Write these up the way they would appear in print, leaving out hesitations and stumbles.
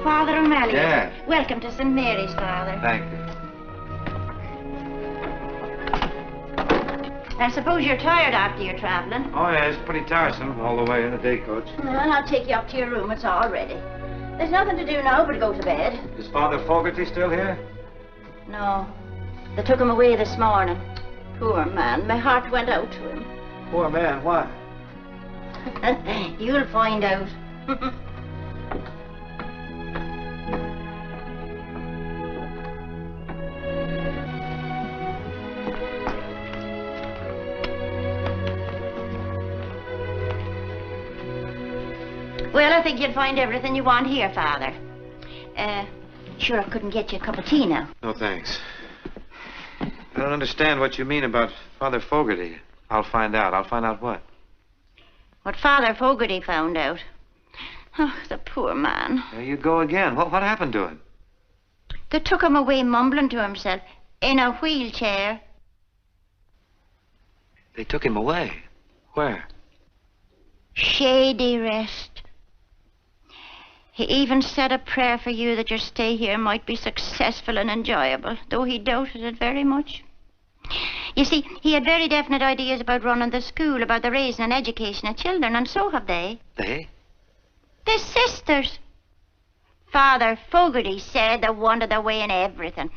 Father O'Malley. Yes. Welcome to St. Mary's, Father. Thank you. I suppose you're tired after your traveling. Oh, yeah, it's pretty tiresome all the way in the day coach. Well, I'll take you up to your room. It's all ready. There's nothing to do now but go to bed. Is Father Fogarty still here? No. They took him away this morning. Poor man. My heart went out to him. Poor man, what? You'll find out. Well, I think you'll find everything you want here, Father. Sure, I couldn't get you a cup of tea now. No, thanks. I don't understand what you mean about Father Fogarty. I'll find out. I'll find out what? What Father Fogarty found out. Oh, the poor man. There you go again. What happened to him? They took him away mumbling to himself in a wheelchair. They took him away. Where? Shady Rest. He even said a prayer for you that your stay here might be successful and enjoyable, though he doubted it very much. You see, he had very definite ideas about running the school, about the raising and education of children, and so have they. They? They're sisters. Father Fogarty said they wanted their way in everything.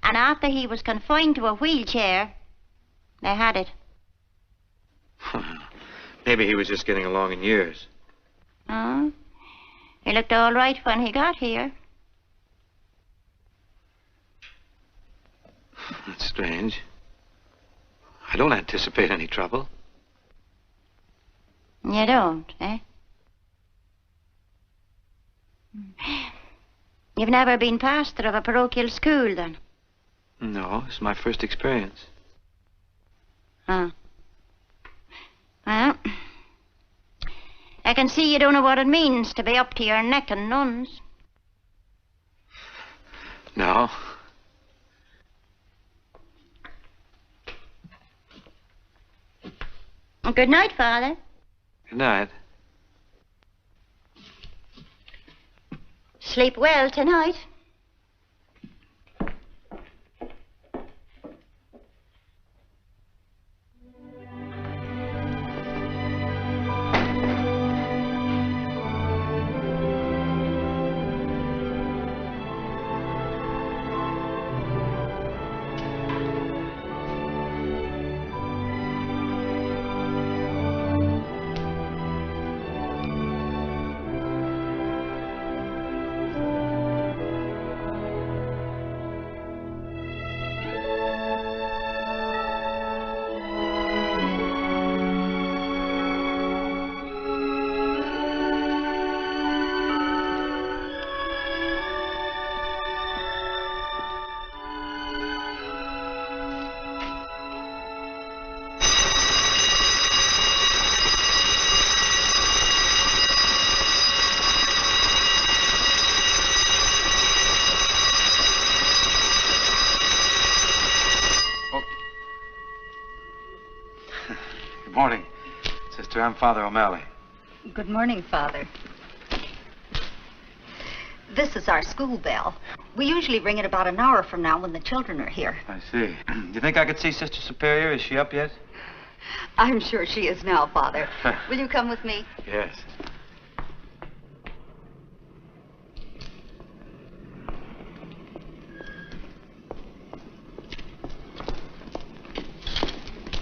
And after he was confined to a wheelchair, they had it. Maybe he was just getting along in years. Oh? He looked all right when he got here. That's strange. I don't anticipate any trouble. You don't, eh? You've never been pastor of a parochial school, then? No, it's my first experience. Huh. Well, I can see you don't know what it means to be up to your neck in nuns. No. Good night, Father. Good night. Sleep well tonight. Good morning, Sister. I'm Father O'Malley. Good morning, Father. This is our school bell. We usually ring it about an hour from now when the children are here. I see. Do you think I could see Sister Superior? Is she up yet? I'm sure she is now, Father. Will you come with me? Yes.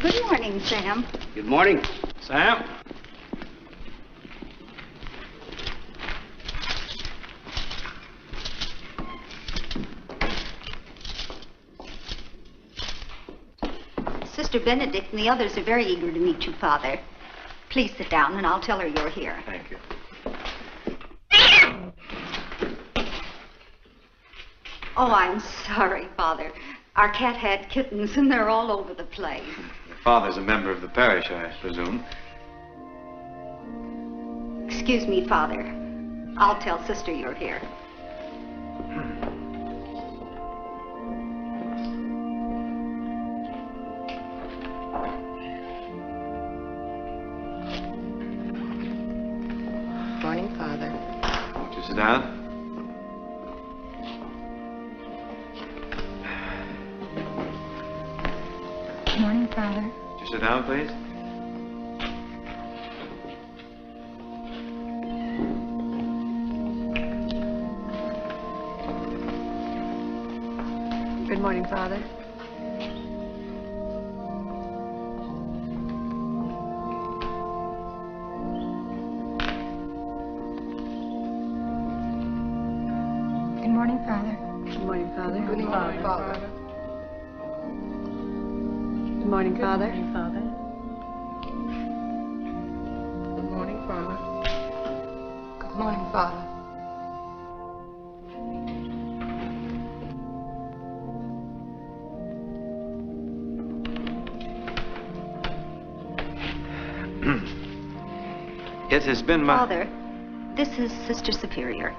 Good morning, Sam. Good morning. Sam? Sister Benedict and the others are very eager to meet you, Father. Please sit down and I'll tell her you're here. Thank you. Oh, I'm sorry, Father. Our cat had kittens and they're all over the place. Your father's a member of the parish, I presume. Excuse me, Father. I'll tell Sister you're here. Morning, Father. Won't you sit down? sit down, please? Good morning, Father. Good morning, Father. Good morning, Father. Good morning, Father. Good morning, Father. Good morning, Father. Good morning, Father. It has been my... Father, this is Sister Superior.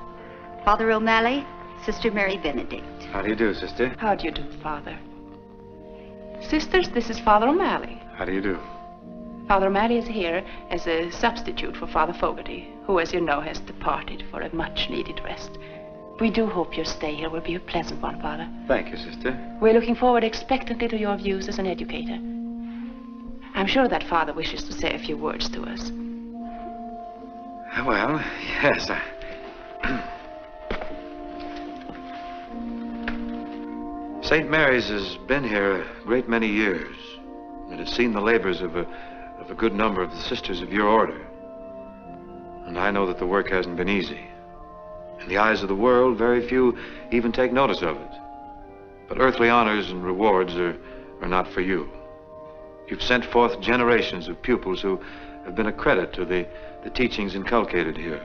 Father O'Malley, Sister Mary Benedict. How do you do, sister? How do you do, Father? Sisters, this is Father O'Malley. How do you do? Father O'Malley is here as a substitute for Father Fogarty, who, as you know, has departed for a much-needed rest. We do hope your stay here will be a pleasant one, Father. Thank you, sister. We're looking forward expectantly to your views as an educator. I'm sure that Father wishes to say a few words to us. Well, yes, St. Mary's has been here a great many years. It has seen the labors of a good number of the sisters of your order. And I know that the work hasn't been easy. In the eyes of the world, very few even take notice of it. But earthly honors and rewards are not for you. You've sent forth generations of pupils who have been a credit to the teachings inculcated here.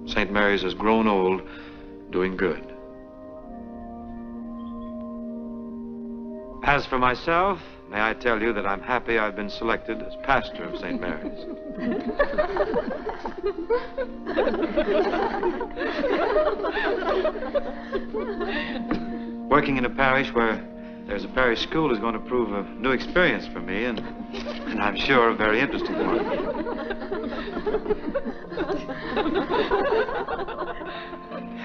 St. Mary's has grown old, doing good. As for myself, may I tell you that I'm happy I've been selected as pastor of St. Mary's. Working in a parish where there's a parish school is going to prove a new experience for me, and I'm sure a very interesting one.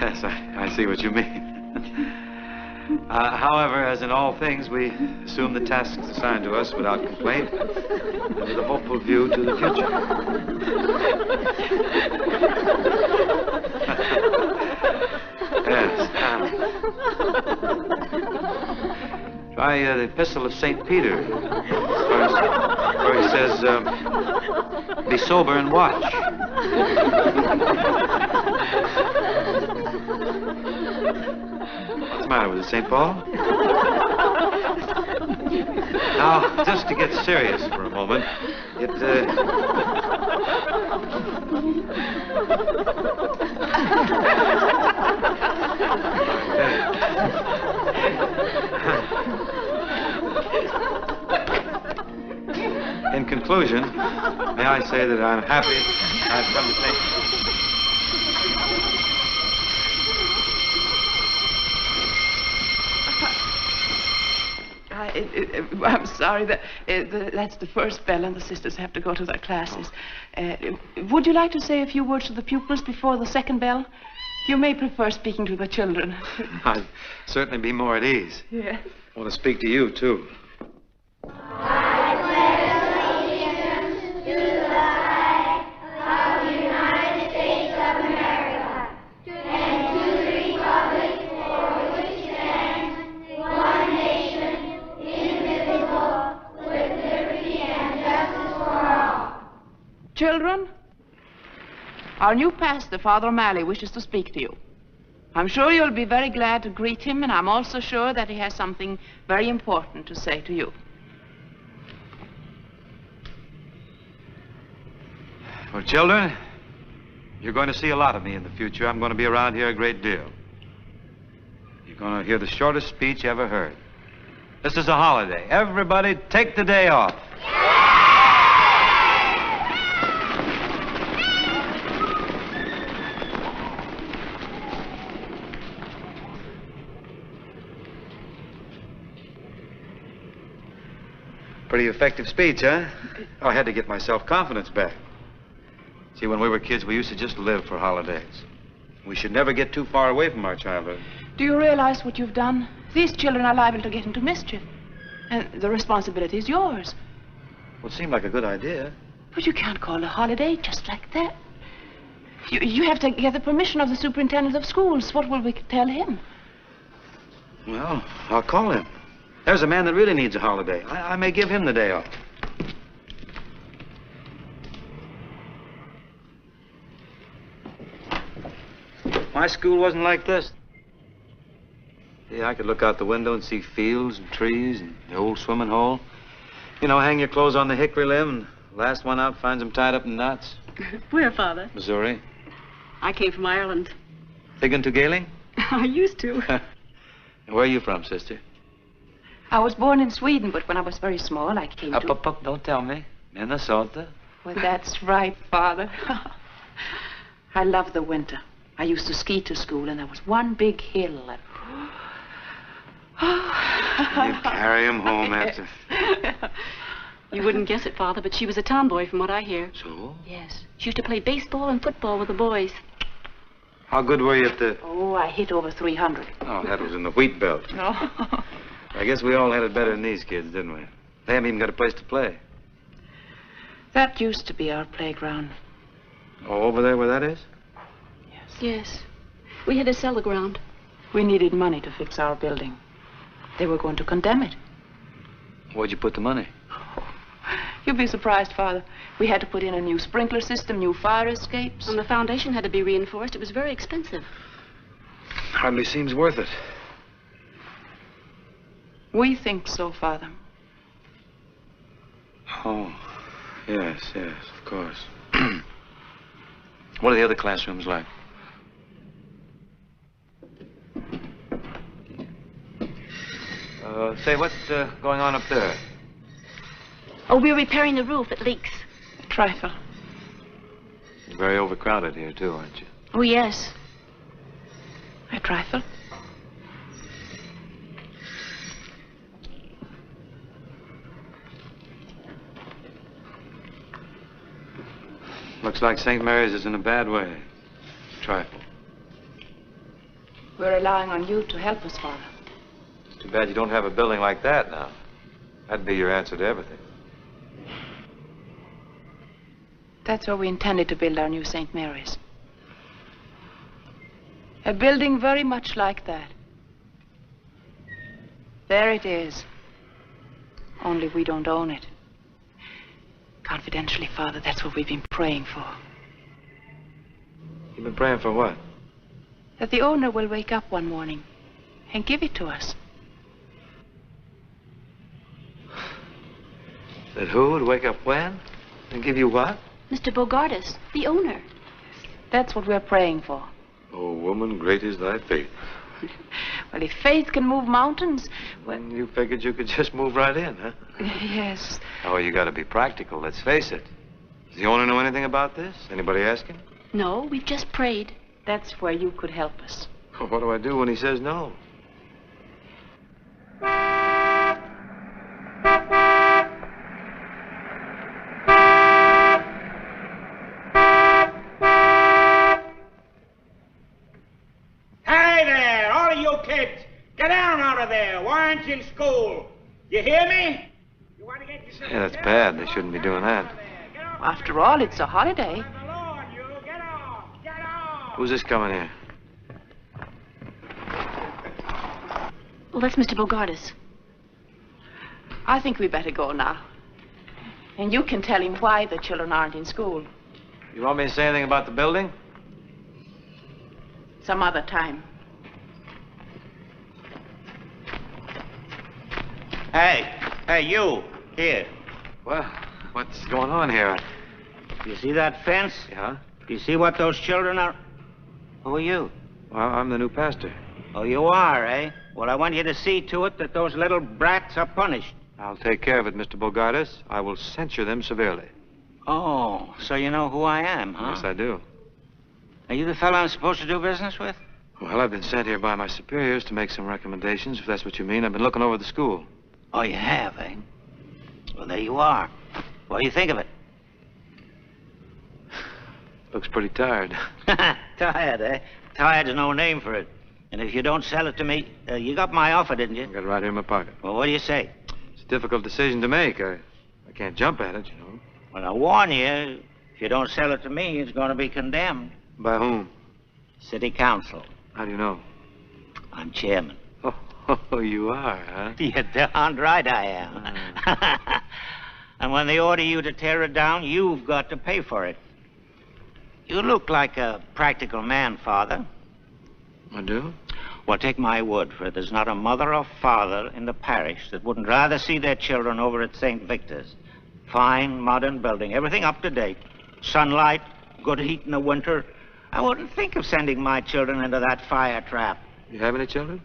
Yes, I see what you mean. However, as in all things, we assume the tasks assigned to us without complaint and with a hopeful view to the future. Yes. Try the Epistle of St. Peter, where he says, be sober and watch. What's the matter with it, St. Paul? Now, just to get serious for a moment, in conclusion, may I say that I'm happy I've come to take... I'm sorry, that's the first bell and the sisters have to go to their classes. Would you like to say a few words to the pupils before the second bell? You may prefer speaking to the children. I'd certainly be more at ease. Yes. I want to speak to you, too. Children, our new pastor, Father O'Malley, wishes to speak to you. I'm sure you'll be very glad to greet him, and I'm also sure that he has something very important to say to you. Well, children, you're going to see a lot of me in the future. I'm going to be around here a great deal. You're going to hear the shortest speech you ever heard. This is a holiday. Everybody take the day off. Pretty effective speech, huh? Oh, I had to get my self-confidence back. See, when we were kids, we used to just live for holidays. We should never get too far away from our childhood. Do you realize what you've done? These children are liable to get into mischief. And the responsibility is yours. Well, it seemed like a good idea. But you can't call a holiday just like that. You have to get the permission of the superintendent of schools. What will we tell him? Well, I'll call him. There's a man that really needs a holiday. I may give him the day off. My school wasn't like this. Yeah, I could look out the window and see fields and trees and the old swimming hole. You know, hang your clothes on the hickory limb and the last one out finds them tied up in knots. Where, Father? Missouri. I came from Ireland. Thinking to Gaelic? I used to. Where are you from, sister? I was born in Sweden, but when I was very small, I came to... Up, don't tell me. Minnesota. Well, that's right, Father. I love the winter. I used to ski to school, and there was one big hill. And... You carry him home after... You wouldn't guess it, Father, but she was a tomboy from what I hear. So? Yes. She used to play baseball and football with the boys. How good were you at the... Oh, I hit over 300. Oh, that was in the wheat belt. No. I guess we all had it better than these kids, didn't we? They haven't even got a place to play. That used to be our playground. Oh, over there where that is? Yes. We had to sell the ground. We needed money to fix our building. They were going to condemn it. Where'd you put the money? You'd be surprised, Father. We had to put in a new sprinkler system, new fire escapes. And the foundation had to be reinforced. It was very expensive. Hardly seems worth it. We think so, Father. Oh, yes, of course. What are the other classrooms like? Say, what's going on up there? Oh, we're repairing the roof. It leaks. A trifle. You're very overcrowded here, too, aren't you? Oh, yes. A trifle. Looks like St. Mary's is in a bad way. Trifle. We're relying on you to help us, Father. Too bad you don't have a building like that now. That'd be your answer to everything. That's where we intended to build our new St. Mary's. A building very much like that. There it is. Only we don't own it. Confidentially, Father, that's what we've been praying for. You've been praying for what? That the owner will wake up one morning and give it to us. That who would wake up when? And give you what? Mr. Bogardus, the owner. That's what we're praying for. Oh, woman, great is thy faith. Well, if faith can move mountains, well... And you figured you could just move right in, huh? Yes. Oh, you gotta be practical, let's face it. Does the owner know anything about this? Anybody ask him? No, we've just prayed. That's where you could help us. Well, what do I do when he says no? Hey there, all of you kids, get down out of there. Why aren't you in school? You hear me? You want to get yourself... Yeah, that's bad. They shouldn't be doing that. After all, it's a holiday. Get off! Who's this coming here? Well, that's Mr. Bogardus. I think we better go now. And you can tell him why the children aren't in school. You want me to say anything about the building? Some other time. Hey, you, here. Well, what's going on here? You see that fence? Yeah? You see what those children are? Who are you? Well, I'm the new pastor. Oh, you are, eh? Well, I want you to see to it that those little brats are punished. I'll take care of it, Mr. Bogardus. I will censure them severely. Oh, so you know who I am, huh? Yes, I do. Are you the fellow I'm supposed to do business with? Well, I've been sent here by my superiors to make some recommendations, if that's what you mean. I've been looking over the school. Oh, you have, eh? Well, there you are. What do you think of it? Looks pretty tired. Tired, eh? Tired's no name for it. And if you don't sell it to me, you got my offer, didn't you? I got it right here in my pocket. Well, what do you say? It's a difficult decision to make. I I can't jump at it, you know. Well, I warn you, if you don't sell it to me, it's going to be condemned. By whom? City Council. How do you know? I'm chairman. Oh, you are, huh? You're darned right I am. And when they order you to tear it down, you've got to pay for it. You look like a practical man, Father. I do? Well, take my word for it. There's not a mother or father in the parish that wouldn't rather see their children over at St. Victor's. Fine, modern building, everything up to date. Sunlight, good heat in the winter. I wouldn't think of sending my children into that fire trap. You have any children?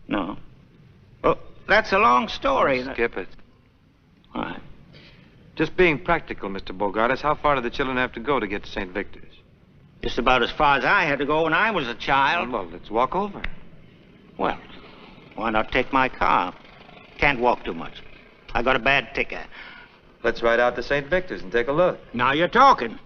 No. Well, that's a long story. Skip it. All right. Just being practical, Mr. Bogartis, how far do the children have to go to get to St. Victor's? Just about as far as I had to go when I was a child. Well, let's walk over. Well, why not take my car? Can't walk too much. I got a bad ticker. Let's ride out to St. Victor's and take a look. Now you're talking.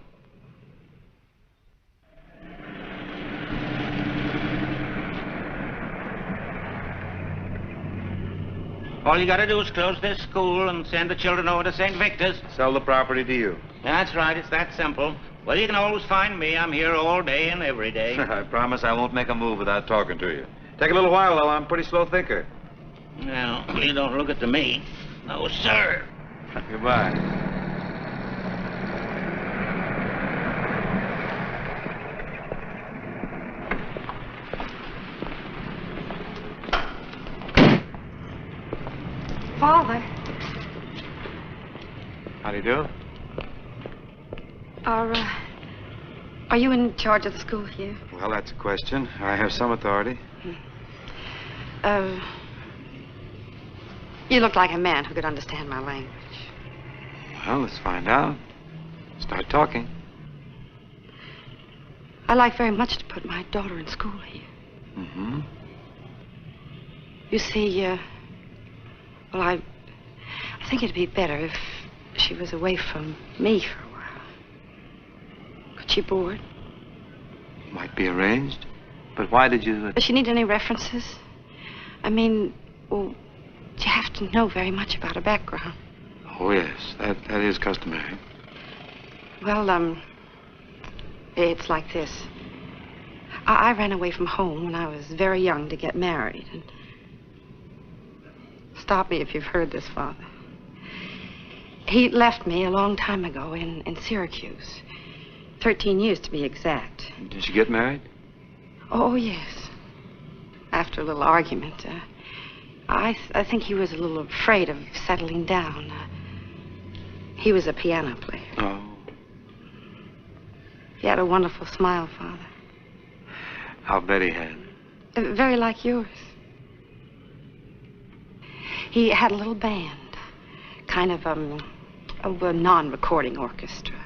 All you got to do is close this school and send the children over to St. Victor's. Sell the property to you. That's right. It's that simple. Well, you can always find me. I'm here all day and every day. I promise I won't make a move without talking to you. Take a little while, though. I'm a pretty slow thinker. Well, you don't look it to me. No, sir. Goodbye. Father, How do you do? are you in charge of the school here? Well, that's a question. I have some authority. You look like a man who could understand my language. Well, let's find out. Start talking. I like very much to put my daughter in school here. Mm-hmm. You see, well, I think it'd be better if she was away from me for a while. Could she board? Might be arranged. But why did you... Does she need any references? I mean, well, you have to know very much about her background. Oh, yes. That is customary. Well, it's like this. I ran away from home when I was very young to get married. And stop me if you've heard this, Father. He left me a long time ago in Syracuse. 13 years to be exact. Did you get married? Oh, yes. After a little argument. I think he was a little afraid of settling down. He was a piano player. Oh. He had a wonderful smile, Father. I'll bet he had. Very like yours. He had a little band. Kind of, a non-recording orchestra.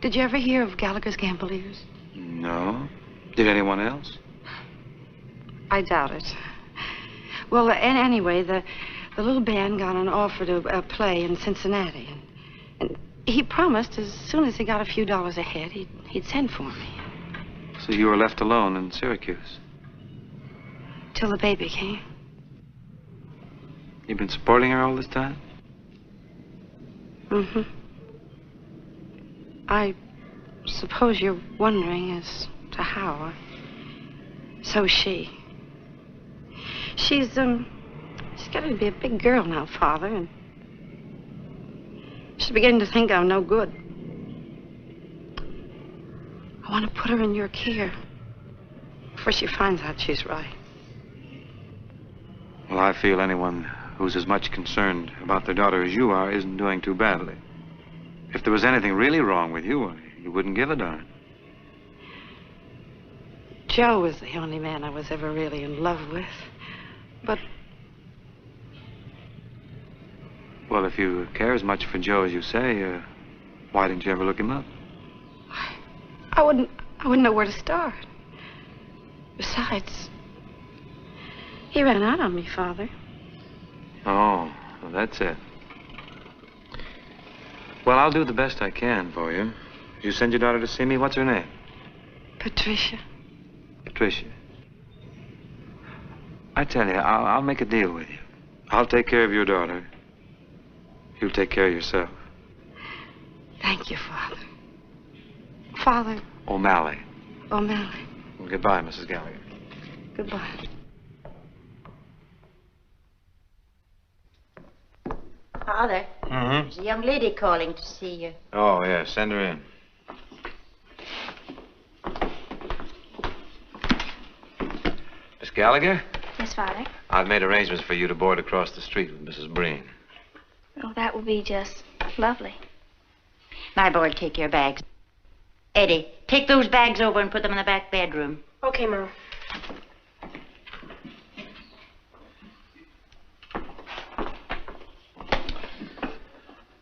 Did you ever hear of Gallagher's Gamboliers? No. Did anyone else? I doubt it. Well, anyway, the little band got an offer to play in Cincinnati. And he promised as soon as he got a few dollars ahead, he'd send for me. So you were left alone in Syracuse? Till the baby came. You've been supporting her all this time? Mm-hmm. I suppose you're wondering as to how. So's she. She's getting to be a big girl now, Father, and she's beginning to think I'm no good. I want to put her in your care before she finds out she's right. Well, I feel anyone who's as much concerned about their daughter as you are isn't doing too badly. If there was anything really wrong with you, you wouldn't give a darn. Joe was the only man I was ever really in love with. But... Well, if you care as much for Joe as you say, why didn't you ever look him up? I wouldn't know where to start. Besides, he ran out on me, Father. Oh, well, that's it. Well, I'll do the best I can for you. You send your daughter to see me. What's her name? Patricia. Patricia. I tell you, I'll make a deal with you. I'll take care of your daughter. You take care of yourself. Thank you, Father. Father O'Malley. O'Malley. Well, goodbye, Mrs. Gallagher. Goodbye. Father, Mm-hmm. there's a young lady calling to see you. Oh, yeah, send her in. Miss Gallagher, Yes, Father. I've made arrangements for you to board across the street with Mrs. Breen. Oh, that would be just lovely. My boy, take your bags. Eddie, take those bags over and put them in the back bedroom. Okay, Mom.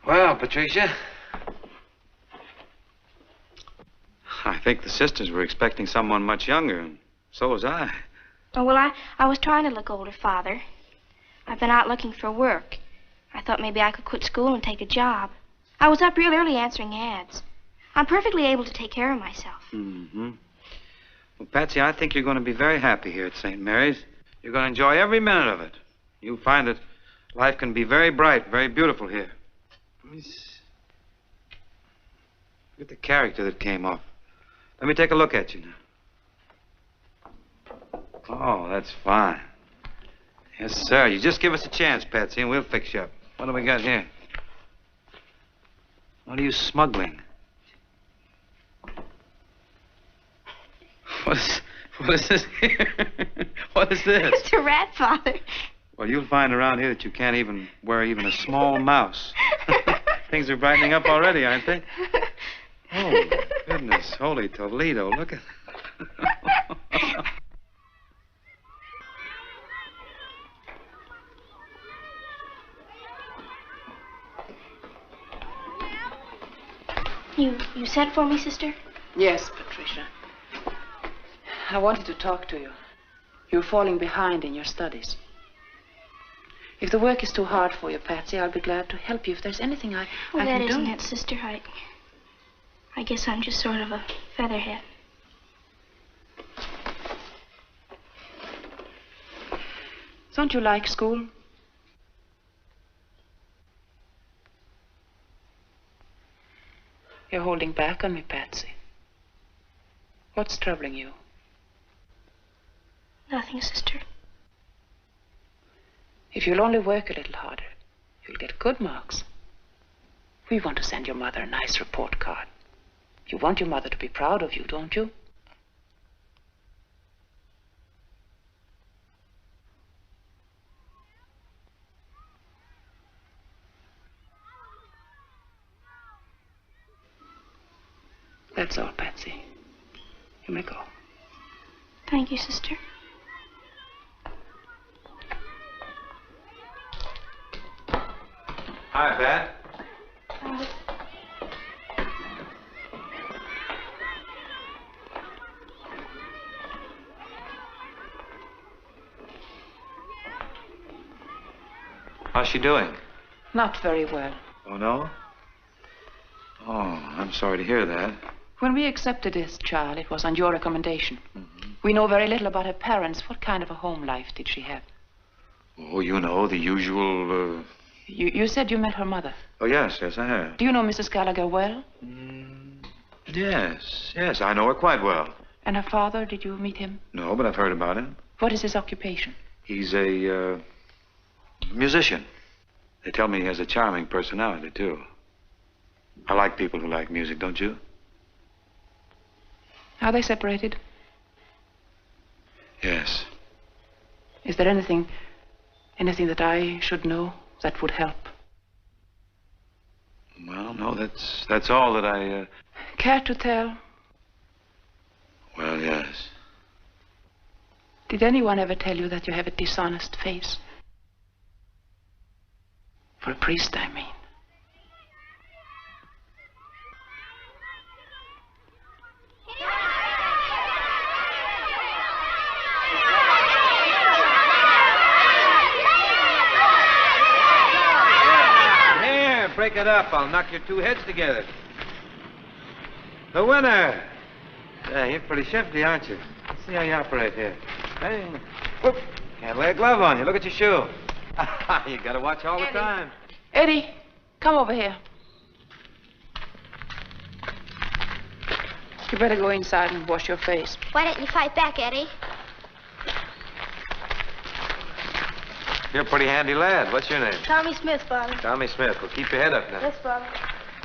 Well, Patricia, I think the sisters were expecting someone much younger, and so was I. Oh, well, I was trying to look older, Father. I've been out looking for work. I thought maybe I could quit school and take a job. I was up real early answering ads. I'm perfectly able to take care of myself. Mm-hmm. Well, Patsy, I think you're going to be very happy here at St. Mary's. You're going to enjoy every minute of it. You'll find that life can be very bright, very beautiful here. Look at the character that came off. Let me take a look at you now. Oh, that's fine. Yes, sir. You just give us a chance, Patsy, and we'll fix you up. What do we got here? What are you smuggling? What is this here? What is this? It's a rat, Father. Well, you'll find around here that you can't even wear even a small mouse. Things are brightening up already, aren't they? Oh, goodness. Holy Toledo. Look at You sent for me, sister? Yes, Patricia. I wanted to talk to you. You're falling behind in your studies. If the work is too hard for you, Patsy, I'll be glad to help you. If there's anything I Well, can that do. isn't it, sister. I guess I'm just sort of a featherhead. Don't you like school? You're holding back on me, Patsy. What's troubling you? Nothing, sister. If you'll only work a little harder, you'll get good marks. We want to send your mother a nice report card. You want your mother to be proud of you, don't you? That's all, Patsy. You may go. Thank you, sister. Hi, Pat. How's she doing? Not very well. Oh, no? Oh, I'm sorry to hear that. When we accepted this child, it was on your recommendation. We know very little about her parents. What kind of a home life did she have? Oh, you know, the usual, You said you met her mother. Oh, yes, I have. Do you know Mrs. Gallagher well? Yes, I know her quite well. And her father, did you meet him? No, but I've heard about him. What is his occupation? He's a, musician. They tell me he has a charming personality, too. I like people who like music, don't you? Are they separated? Yes. Is there anything that I should know that would help? Well, no, that's all that I, Care to tell? Well, yes. Did anyone ever tell you that you have a dishonest face? For a priest, I mean. Here, break it up. I'll knock your two heads together. The winner. Yeah, you're pretty shifty, aren't you? Let's see how you operate here. Hey, whoop. Can't lay a glove on you. Look at your shoe. You gotta watch all the time. Eddie, come over here. You better go inside and wash your face. Why don't you fight back, Eddie? You're a pretty handy lad. What's your name? Tommy Smith, Father. Tommy Smith. Well, keep your head up now. Yes, Father.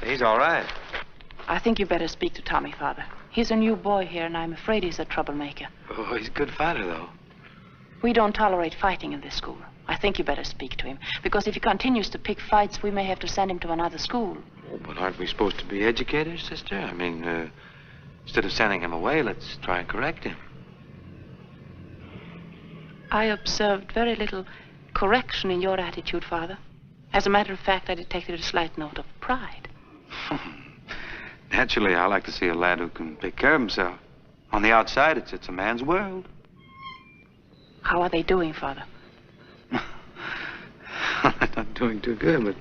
He's all right. I think you better speak to Tommy, Father. He's a new boy here, and I'm afraid he's a troublemaker. Oh, he's a good fighter, though. We don't tolerate fighting in this school. I think you better speak to him, because if he continues to pick fights, we may have to send him to another school. Oh, but aren't we supposed to be educators, sister? I mean, instead of sending him away, let's try and correct him. I observed very little correction in your attitude, Father. As a matter of fact, I detected a slight note of pride. Naturally, I like to see a lad who can take care of himself. On the outside, it's a man's world. How are they doing, Father? They're not doing too good,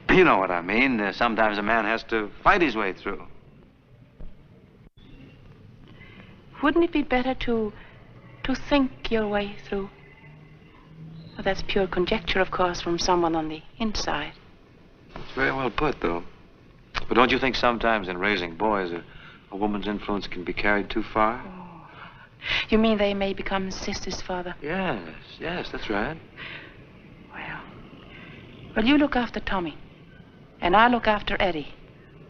but you know what I mean. Sometimes a man has to fight his way through. Wouldn't it be better to think your way through? Well, that's pure conjecture, of course, from someone on the inside. It's very well put, though. But don't you think sometimes in raising boys, a woman's influence can be carried too far? Oh. You mean they may become sisters, Father? Yes, that's right. Well, you look after Tommy, and I'll look after Eddie,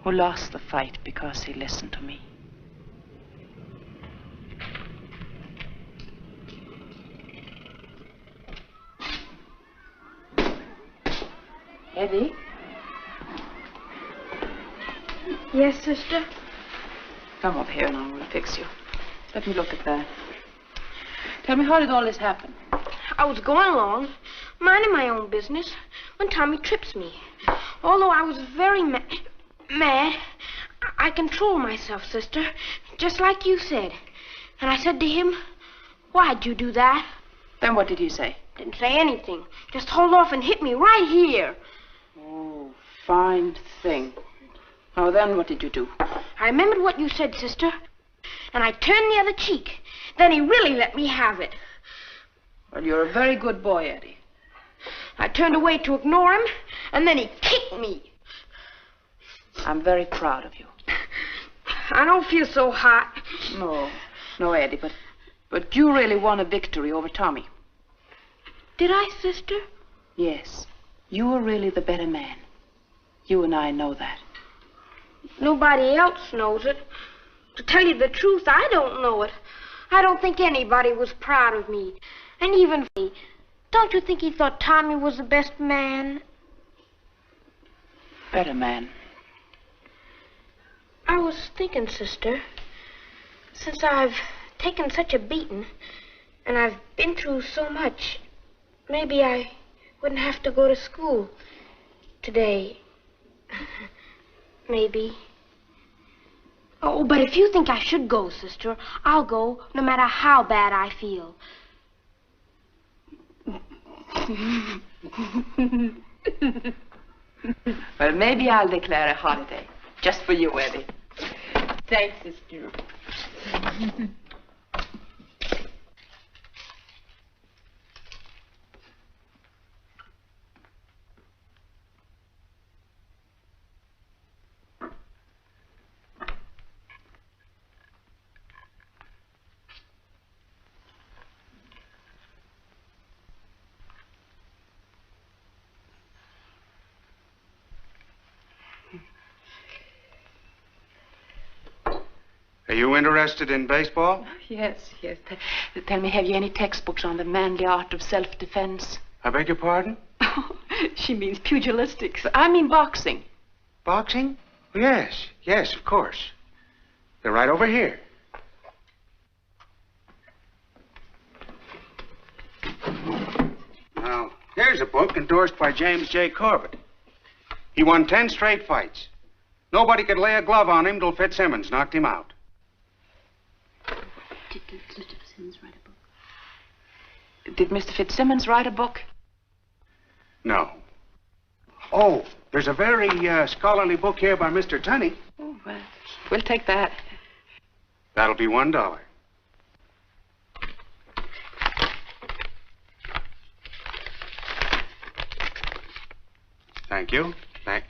who lost the fight because he listened to me. Eddie? Yes, sister? Come up here and I will fix you. Let me look at that. Tell me, how did all this happen? I was going along, minding my own business, when Tommy trips me. Although I was very mad, I controlled myself, sister, just like you said. And I said to him, "Why'd you do that?" Then what did he say? Didn't say anything. Just hauled off and hit me right here. Oh, fine thing. Oh, then what did you do? I remembered what you said, sister, and I turned the other cheek. Then he really let me have it. Well, you're a very good boy, Eddie. I turned away to ignore him, and then he kicked me. I'm very proud of you. I don't feel so hot. No, Eddie, but you really won a victory over Tommy. Did I, sister? Yes. You were really the better man. You and I know that. Nobody else knows it. To tell you the truth, I don't know it. I don't think anybody was proud of me. And even me. Don't you think he thought Tommy was the best man? Better man. I was thinking, sister, since I've taken such a beating, and I've been through so much, maybe I wouldn't have to go to school today. Maybe. Oh, but if you think I should go, sister, I'll go no matter how bad I feel. Well, maybe I'll declare a holiday. Just for you, Eddie. Thanks, sister. Are you interested in baseball? Yes. Tell me, have you any textbooks on the manly art of self-defense? I beg your pardon? She means pugilistics. I mean boxing. Boxing? Yes, of course. They're right over here. Now, here's a book endorsed by James J. Corbett. He won 10 straight fights. Nobody could lay a glove on him till Fitzsimmons knocked him out. Did Mr. Fitzsimmons write a book? No. Oh, there's a very scholarly book here by Mr. Tunney. Oh, well, we'll take that. That'll be $1. Thank you. Thank.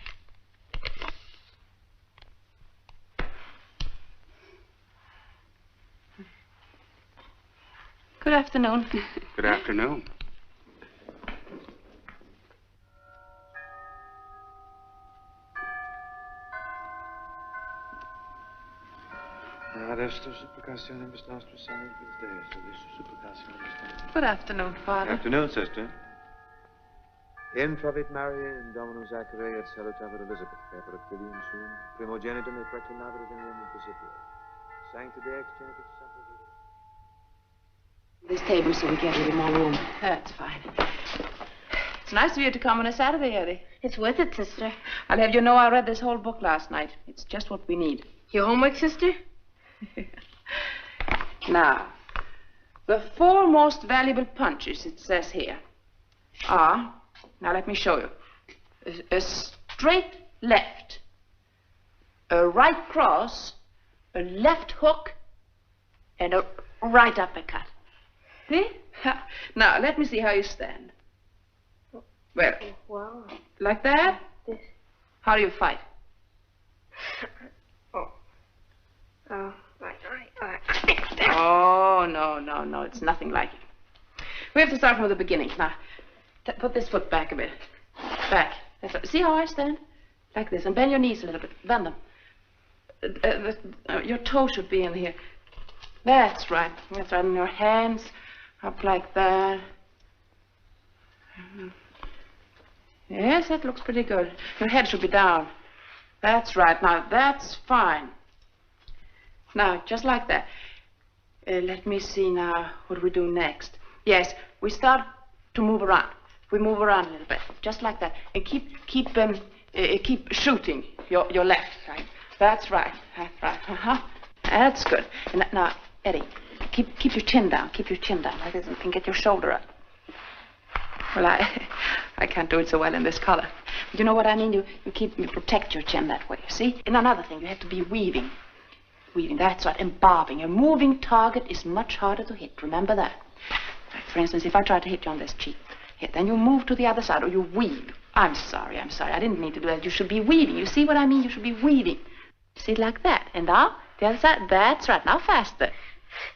Good afternoon. Good afternoon. Good afternoon, Father. Afternoon, sister. Intravit Maria in Dominum Zachariah et salutabat Elizabeth, caput filium suum, primogenitum et preternaverit in Roman Principio. Sancta Deus genitus semper. This table so we get a little more room. That's fine. It's nice of you to come on a Saturday, Eddie. It's worth it, sister. I'll have you know I read this whole book last night. It's just what we need. Your homework, sister? Now, the 4 most valuable punches, it says here, are, now let me show you, a straight left, a right cross, a left hook, and a right uppercut. See? Now, let me see how you stand. Well, Wow. like that? This. How do you fight? Oh, no, it's nothing like it. We have to start from the beginning. Now, put this foot back a bit. Back. That's right. See how I stand? Like this. And bend your knees a little bit. Bend them. Your toe should be in here. That's right. That's right. And your hands up like that. Yes, that looks pretty good. Your head should be down. That's right. Now, that's fine. Now, just like that. Let me see now what we do next. Yes, we start to move around. We move around a little bit, just like that. And keep shooting your left, right? That's right. That's right. That's good. And now, Eddie, keep your chin down. Keep your chin down like this and get your shoulder up. Well, I can't do it so well in this color. But you know what I mean? You protect your chin that way, you see? And another thing, you have to be weaving. Weaving, that's right, and bobbing. A moving target is much harder to hit. Remember that. Like, for instance, if I try to hit you on this cheek, then you move to the other side, or you weave. I'm sorry. I didn't mean to do that. You should be weaving. You see what I mean? You should be weaving. See, like that. And now, the other side. That's right. Now faster.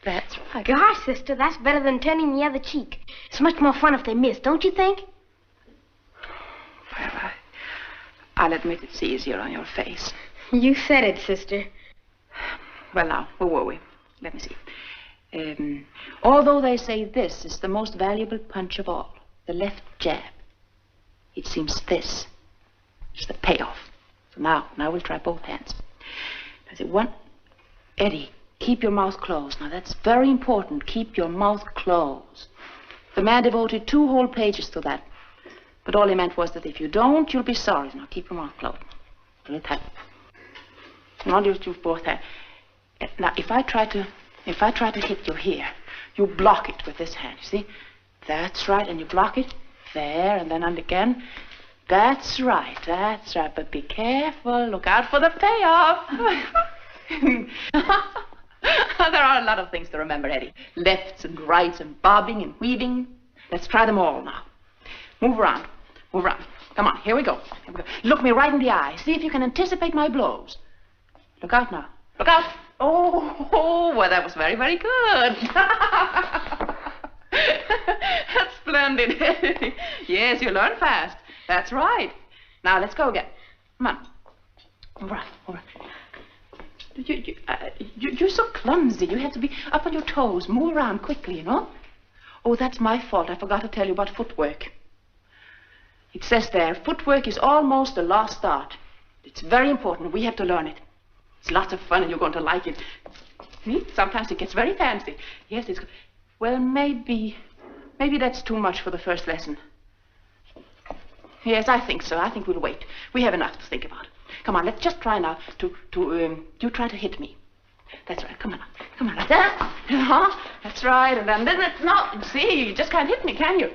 That's right. Gosh, sister, that's better than turning the other cheek. It's much more fun if they miss, don't you think? Well, I'll admit it's easier on your face. You said it, sister. Well, now, where were we? Let me see. Although they say this is the most valuable punch of all, the left jab, it seems this is the payoff. So now we'll try both hands. Does it one? Eddie, keep your mouth closed. Now, that's very important. Keep your mouth closed. The man devoted 2 whole pages to that. But all he meant was that if you don't, you'll be sorry. Now, keep your mouth closed. Do it tight. Now, you both hands. Now, if I try to hit you here, you block it with this hand, you see? That's right, and you block it there, and then again. That's right, but be careful, look out for the payoff. There are a lot of things to remember, Eddie. Lefts and rights and bobbing and weaving. Let's try them all now. Move around. Come on, here we go. Look me right in the eye. See if you can anticipate my blows. Look out now. Look out. Oh, well, that was very, very good. That's splendid. Yes, you learn fast. That's right. Now, let's go again. Come on. All right. You're so clumsy. You have to be up on your toes. Move around quickly, you know? Oh, that's my fault. I forgot to tell you about footwork. It says there, footwork is almost a lost art. It's very important. We have to learn it. It's lots of fun, and you're going to like it. See? Sometimes it gets very fancy. Yes, it's... Well, maybe that's too much for the first lesson. Yes, I think so. I think we'll wait. We have enough to think about. Come on, let's just try now you try to hit me. That's right. Come on. Like that. That's right. And then it's not... See, you just can't hit me, can you?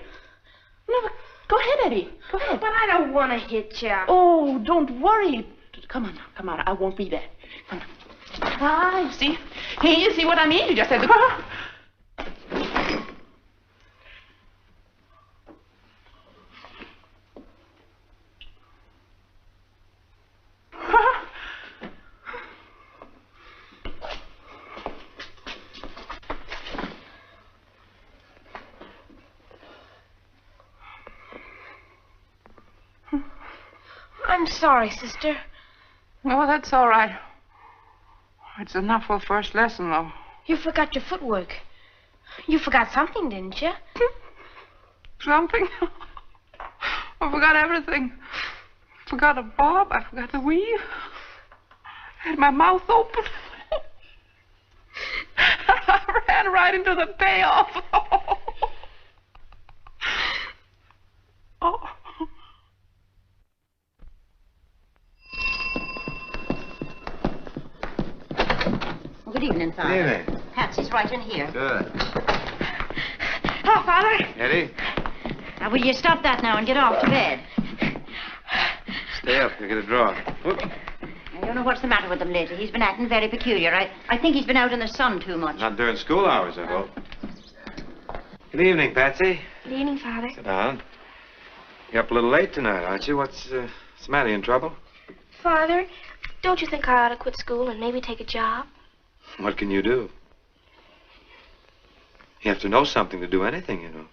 No, but go ahead, Eddie. Go ahead. But I don't want to hit you. Oh, don't worry. Come on. I won't be there. Come on. You see what I mean? You just have to... I'm sorry, sister. Oh, that's all right. It's enough for the first lesson, though. You forgot your footwork. You forgot something, didn't you? Something? I forgot everything. Forgot a bob. I forgot the weave. Had my mouth open. I ran right into the payoff. Oh. Good evening, Father. Good evening. Patsy's right in here. Good. Hello, Father. Eddie, Now, will you stop that now and get off to bed? stay up. You'll get a draw. Whoop. I don't know what's the matter with him lately. He's been acting very peculiar. I think he's been out in the sun too much. Not during school hours, I hope. Good evening, Patsy. Good evening, Father. Sit down. You're up a little late tonight, aren't you? What's the matter? You in trouble? Father, don't you think I ought to quit school and maybe take a job? What can you do? You have to know something to do anything, you know.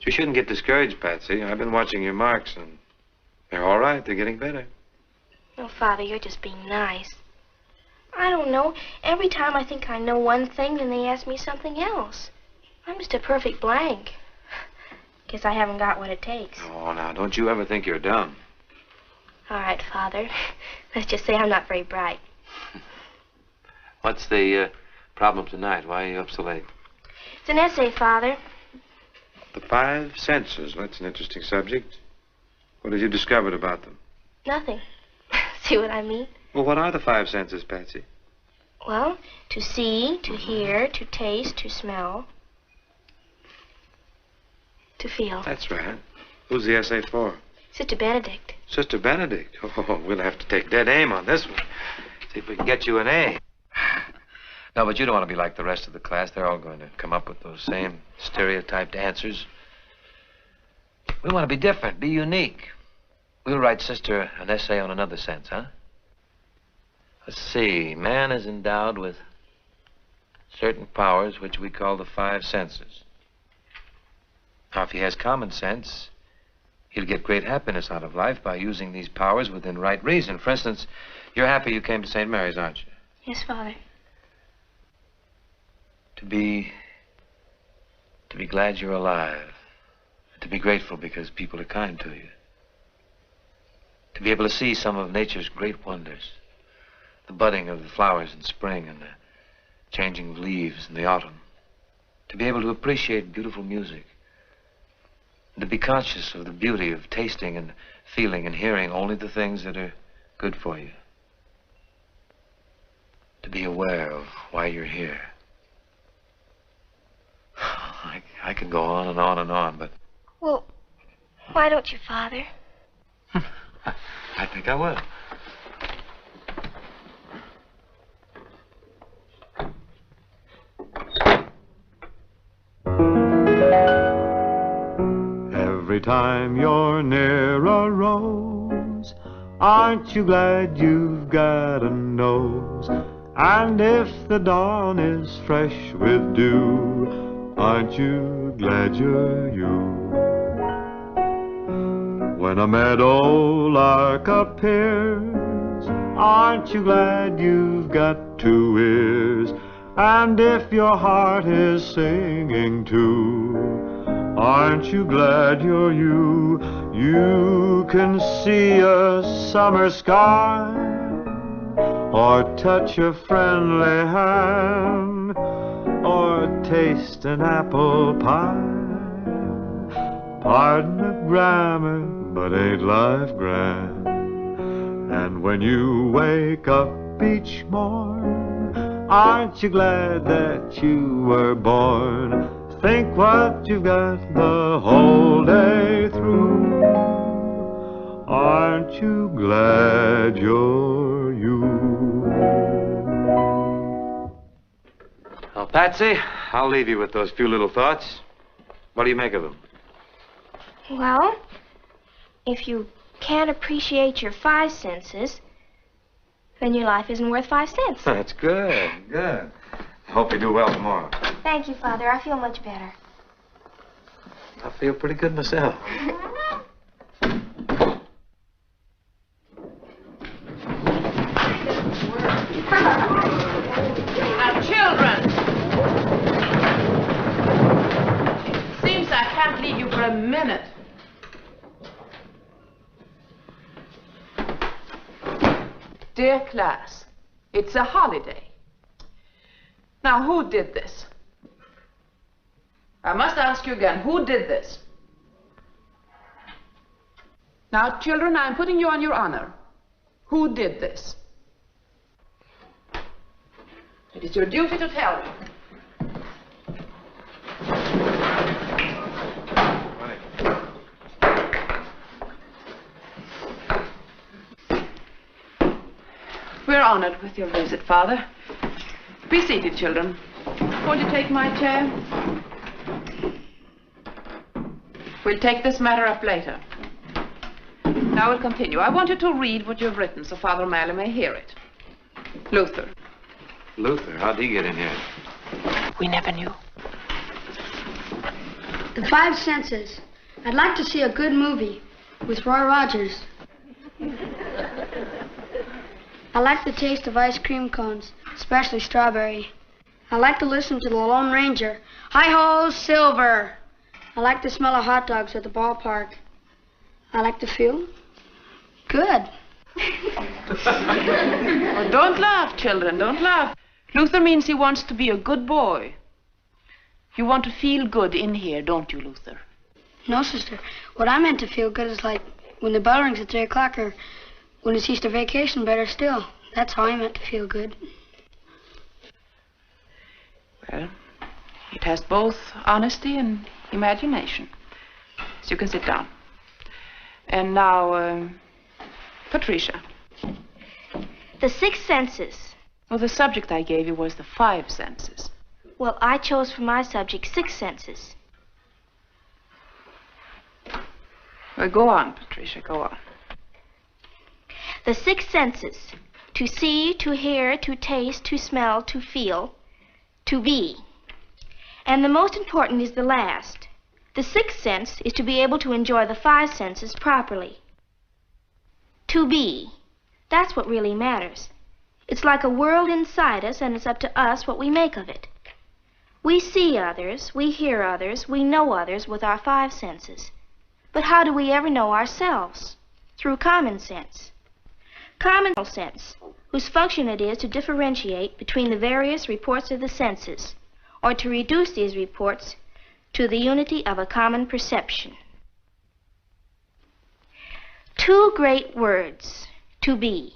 You shouldn't get discouraged, Patsy. I've been watching your marks, and they're all right. They're getting better. Oh, Father, you're just being nice. I don't know. Every time I think I know one thing, then they ask me something else. I'm just a perfect blank. Guess I haven't got what it takes. Oh, now, don't you ever think you're dumb. All right, Father. Let's just say I'm not very bright. What's the problem tonight? Why are you up so late? It's an essay, Father. The 5 senses. That's an interesting subject. What have you discovered about them? Nothing. See what I mean? Well, what are the 5 senses, Patsy? Well, to see, to hear, to taste, to smell, to feel. That's right. Who's the essay for? Sister Benedict. Sister Benedict. Oh, we'll have to take dead aim on this one. See if we can get you an A. No, but you don't want to be like the rest of the class. They're all going to come up with those same stereotyped answers. We want to be different, be unique. We'll write Sister an essay on another sense, huh? Let's see. Man is endowed with certain powers which we call the 5 senses. Now, if he has common sense, he'll get great happiness out of life by using these powers within right reason. For instance, you're happy you came to St. Mary's, aren't you? Yes, Father. To be glad you're alive. To be grateful because people are kind to you. To be able to see some of nature's great wonders. The budding of the flowers in spring and the changing of leaves in the autumn. To be able to appreciate beautiful music. And to be conscious of the beauty of tasting and feeling and hearing only the things that are good for you. To be aware of why you're here. I could go on and on and on, but... Well, why don't you, Father? I think I will. Every time you're near a rose, aren't you glad you've got a nose? And if the dawn is fresh with dew, aren't you glad you're you? When a meadow lark appears, aren't you glad you've got 2 ears? And if your heart is singing too, aren't you glad you're you? You can see a summer sky, or touch a friendly hand, or taste an apple pie. Pardon the grammar, but ain't life grand? And when you wake up each morn, aren't you glad that you were born? Think what you've got the whole day through. Aren't you glad you're you? Well, Patsy, I'll leave you with those few little thoughts. What do you make of them? Well, if you can't appreciate your 5 senses, then your life isn't worth 5 cents. That's good, good. I hope you do well tomorrow. Thank you, Father. I feel much better. I feel pretty good myself. a minute. Dear class, it's a holiday. Now, who did this? I must ask you again, who did this? Now, children, I'm putting you on your honor. Who did this? It is your duty to tell me. We're honored with your visit, Father. Be seated, children. Won't you take my chair? We'll take this matter up later. Now we'll continue. I want you to read what you've written so Father O'Malley may hear it. Luther. Luther? How'd he get in here? We never knew. The Five Senses. I'd like to see a good movie with Roy Rogers. I like the taste of ice cream cones, especially strawberry. I like to listen to the Lone Ranger. Hi-ho, Silver! I like the smell of hot dogs at the ballpark. I like to feel good. Oh, don't laugh, children, don't laugh. Luther means he wants to be a good boy. You want to feel good in here, don't you, Luther? No, sister. What I meant to feel good is like when the bell rings at 3 o'clock or when it's Easter vacation, better still. That's how I meant to feel good. Well, it has both honesty and imagination. So you can sit down. And now, Patricia. The 6 senses. Well, the subject I gave you was the 5 senses. Well, I chose for my subject 6 senses. Well, go on, Patricia, go on. The 6 senses. To see, to hear, to taste, to smell, to feel, to be. And the most important is the last. The 6th sense is to be able to enjoy the 5 senses properly. To be. That's what really matters. It's like a world inside us, and it's up to us what we make of it. We see others, we hear others, we know others with our 5 senses. But how do we ever know ourselves? Through common sense. Common sense, whose function it is to differentiate between the various reports of the senses, or to reduce these reports to the unity of a common perception. 2 great words, to be.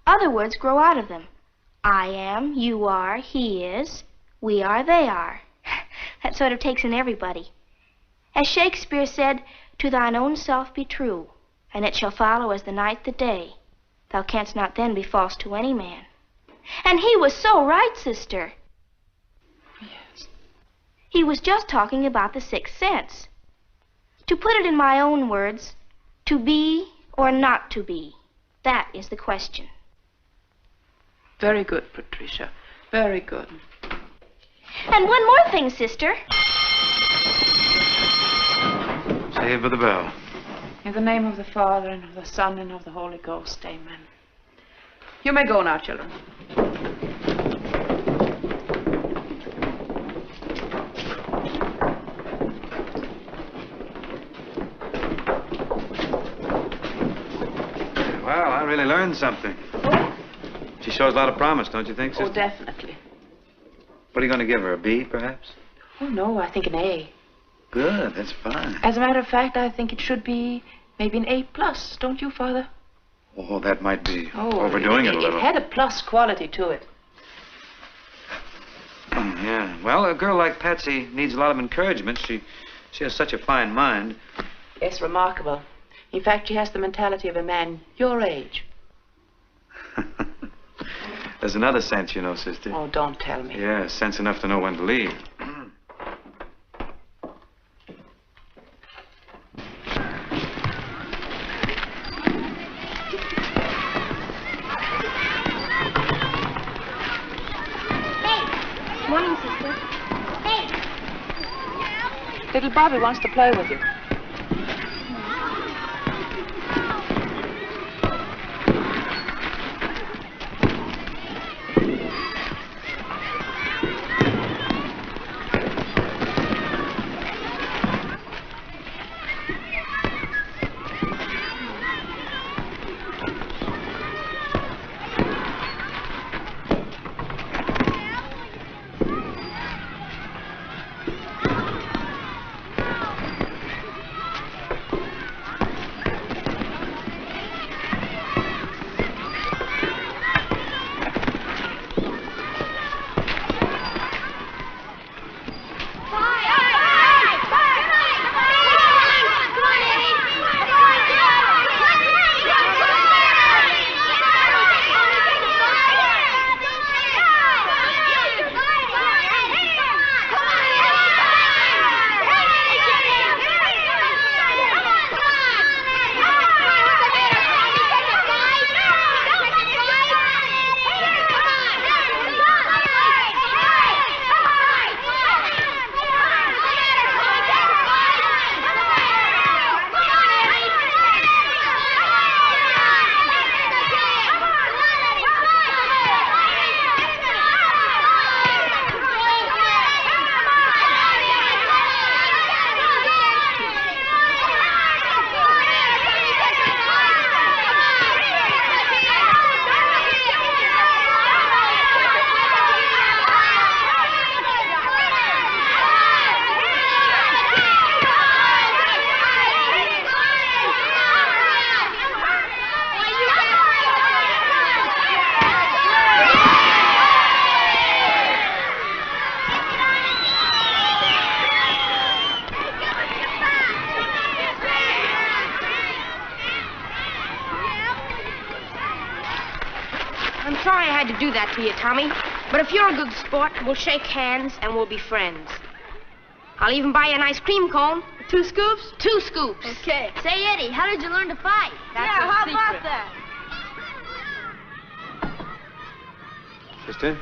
Other words grow out of them. I am, you are, he is, we are, they are. That sort of takes in everybody. As Shakespeare said, to thine own self be true, and it shall follow as the night the day. Thou canst not then be false to any man. And he was so right, sister. Yes. He was just talking about the 6th sense. To put it in my own words, to be or not to be, that is the question. Very good, Patricia. Very good. And one more thing, sister. Saved by the bell. In the name of the Father, and of the Son, and of the Holy Ghost, amen. You may go now, children. Well, I really learned something. She shows a lot of promise, don't you think, sister? Oh, definitely. What are you going to give her, a B, perhaps? Oh, no, I think an A. Good, that's fine. As a matter of fact, I think it should be maybe an A+, don't you, Father? Oh, that might be overdoing it a little. It had a plus quality to it. Yeah. Well, a girl like Patsy needs a lot of encouragement. She has such a fine mind. Yes, remarkable. In fact, she has the mentality of a man your age. There's another sense, you know, sister. Oh, don't tell me. Yeah, sense enough to know when to leave. Morning, sister. Little Bobby wants to play with you. do that to you, Tommy. But if you're a good sport, we'll shake hands and we'll be friends. I'll even buy you an ice cream cone. 2 scoops? 2 scoops. Okay. Say, Eddie, how did you learn to fight? Yeah, how about that? Sister,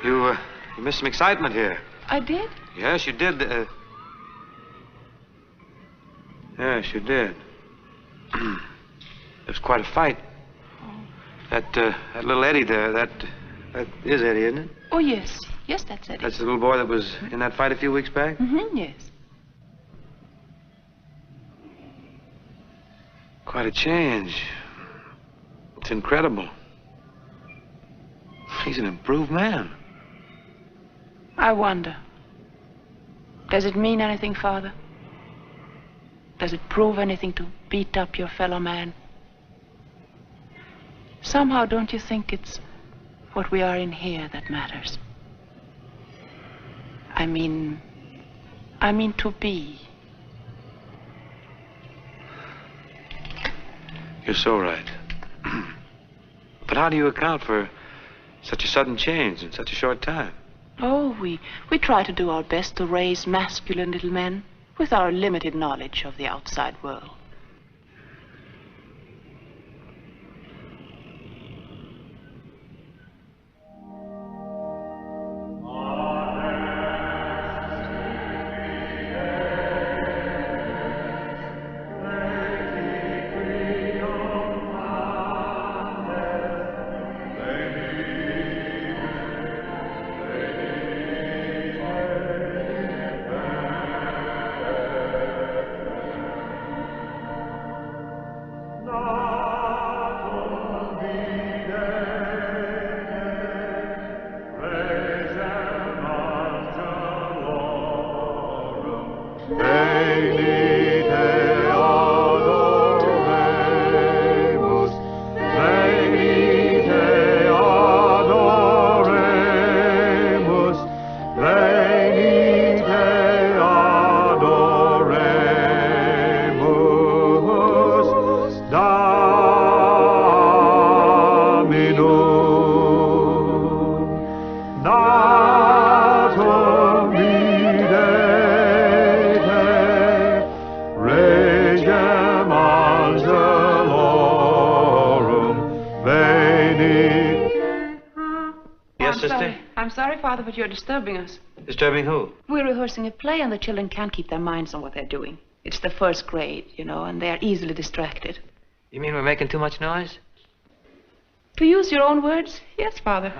you missed some excitement here. I did? Yes, you did. Yes, you did. It was quite a fight. That little Eddie there, that is Eddie, isn't it? Oh, yes. Yes, that's Eddie. That's the little boy that was in that fight a few weeks back? Mm-hmm, yes. Quite a change. It's incredible. He's an improved man. I wonder. Does it mean anything, Father? Does it prove anything to beat up your fellow man? Somehow, don't you think it's what we are in here that matters? I mean to be. You're so right. But how do you account for such a sudden change in such a short time? Oh, we try to do our best to raise masculine little men with our limited knowledge of the outside world. Father, but you're disturbing us. Disturbing who? We're rehearsing a play and the children can't keep their minds on what they're doing. It's the first grade, you know, and they're easily distracted. You mean we're making too much noise? To use your own words, yes, Father.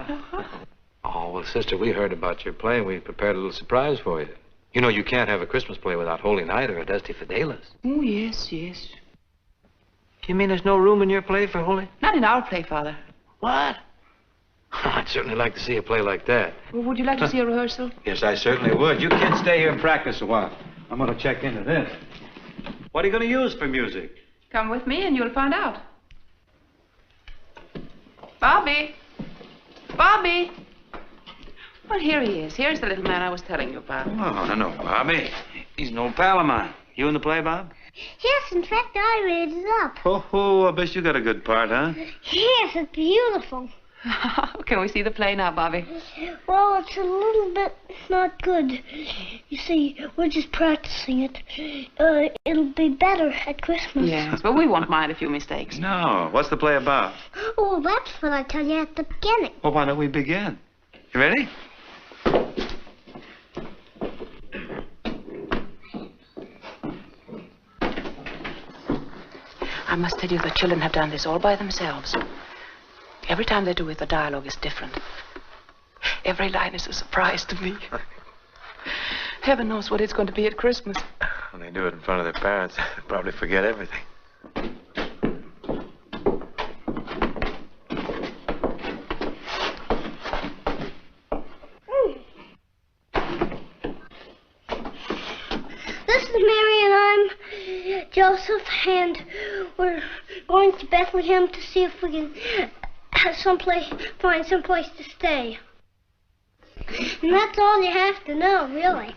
Oh, well, sister, we heard about your play and we prepared a little surprise for you. You know, you can't have a Christmas play without Holy Night or a Dusty Fidelis. Oh, yes, yes. You mean there's no room in your play for Holy? Not in our play, Father. What? I'd certainly like to see a play like that. Well, would you like to see a rehearsal? Yes, I certainly would. You kids stay here and practice a while. I'm going to check into this. What are you going to use for music? Come with me and you'll find out. Bobby! Bobby! Well, here he is. Here's the little man I was telling you about. Oh, no, Bobby. He's an old pal of mine. You in the play, Bob? Yes, in fact, I made it up. Oh, I bet you got a good part, huh? Yes, it's beautiful. Can we see the play now, Bobby? Well, it's a little bit not good. You see, we're just practicing it. It'll be better at Christmas. Yes, but we won't mind a few mistakes. No. What's the play about? Oh, that's what I tell you at the beginning. Well, why don't we begin? You ready? I must tell you, the children have done this all by themselves. Every time they do it, the dialogue is different. Every line is a surprise to me. Heaven knows what it's going to be at Christmas. When they do it in front of their parents, they'll probably forget everything. This is Mary and I'm Joseph, and we're going to Bethlehem to see if we can find someplace to stay. And that's all you have to know, really.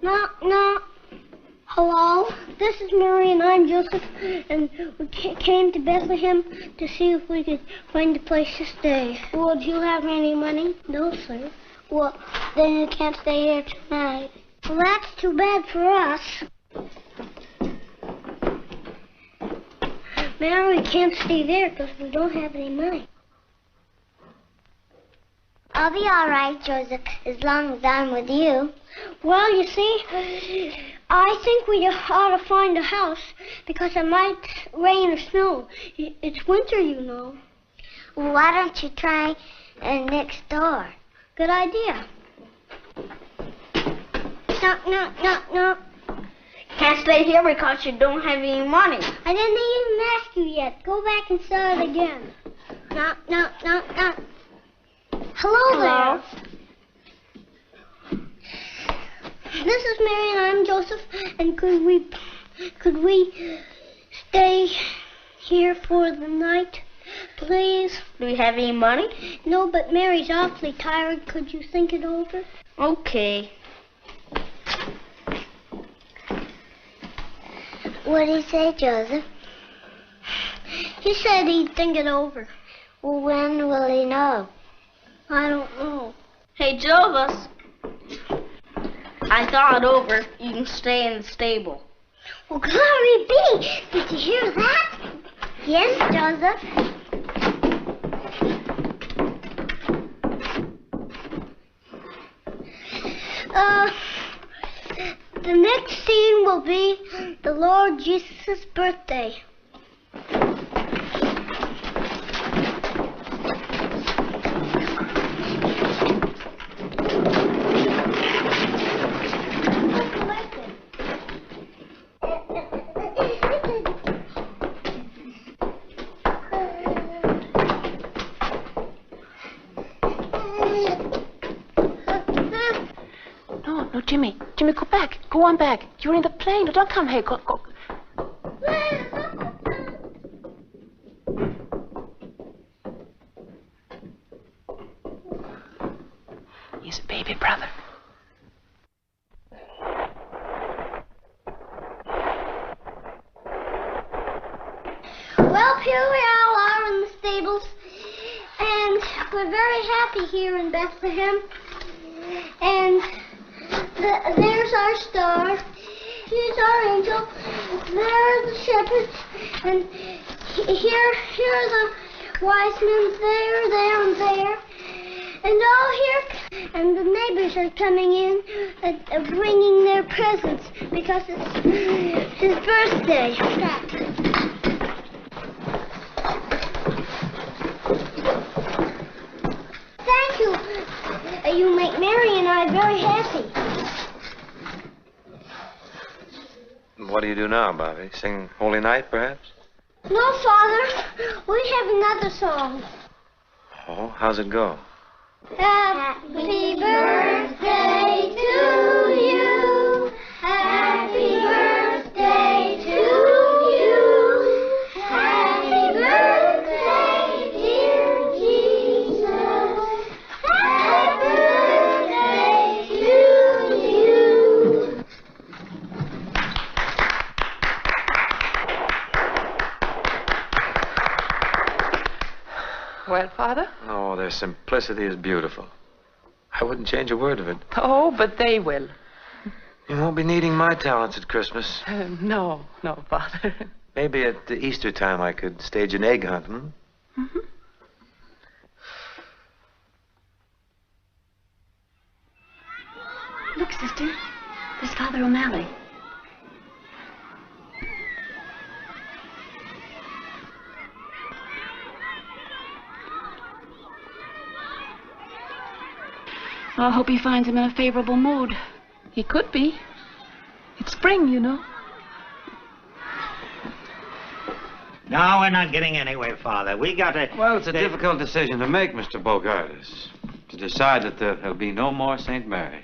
Knock, knock. Hello, this is Mary and I'm Joseph, and we came to Bethlehem to see if we could find a place to stay. Well, do you have any money? No, sir. Well, then you can't stay here tonight. Well, that's too bad for us. Mary, we can't stay there because we don't have any money. I'll be all right, Joseph, as long as I'm with you. Well, you see, I think we ought to find a house because it might rain or snow. It's winter, you know. Well, why don't you try next door? Good idea. Knock, knock, knock, knock. Can't stay here because you don't have any money. I didn't even ask you yet. Go back and start again. Knock, knock, knock, knock. Hello there. This is Mary and I'm Joseph, and could we stay here for the night, please? Do we have any money? No, but Mary's awfully tired. Could you think it over? Okay. What did he say, Joseph? He said he'd think it over. Well, when will he know? I don't know. Hey, Joseph. I thought it over. You can stay in the stable. Well, glory be! Did you hear that? Yes, Joseph. The next scene will be the Lord Jesus' birthday. No, Jimmy. Jimmy, go back. Go on back. You're in the plane. No, don't come here. Go. He's a baby brother. Well, here we all are in the stables, and we're very happy here in Bethlehem. And there's our star. Here's our angel. There are the shepherds. And here are the wise men there, and there. And all here, and the neighbors are coming in, bringing their presents because it's his birthday. Thank you. You make Mary and I very happy. What do you do now, Bobby? Sing Holy Night, perhaps? No, Father. We have another song. Oh, how's it go? Happy birthday to you. Happy birthday to you. Happy birthday, dear Jesus. Happy birthday to you. Well, Father? Oh, their simplicity is beautiful. I wouldn't change a word of it. Oh, but they will. You won't be needing my talents at Christmas. No, Father. Maybe at the Easter time I could stage an egg hunt, hmm? Mm-hmm. Look, sister. There's Father O'Malley. I hope he finds him in a favorable mood. He could be. It's spring, you know. No, we're not getting anywhere, Father. We got to... Well, it's a difficult decision to make, Mr. Bogardus. To decide that there'll be no more St. Mary's.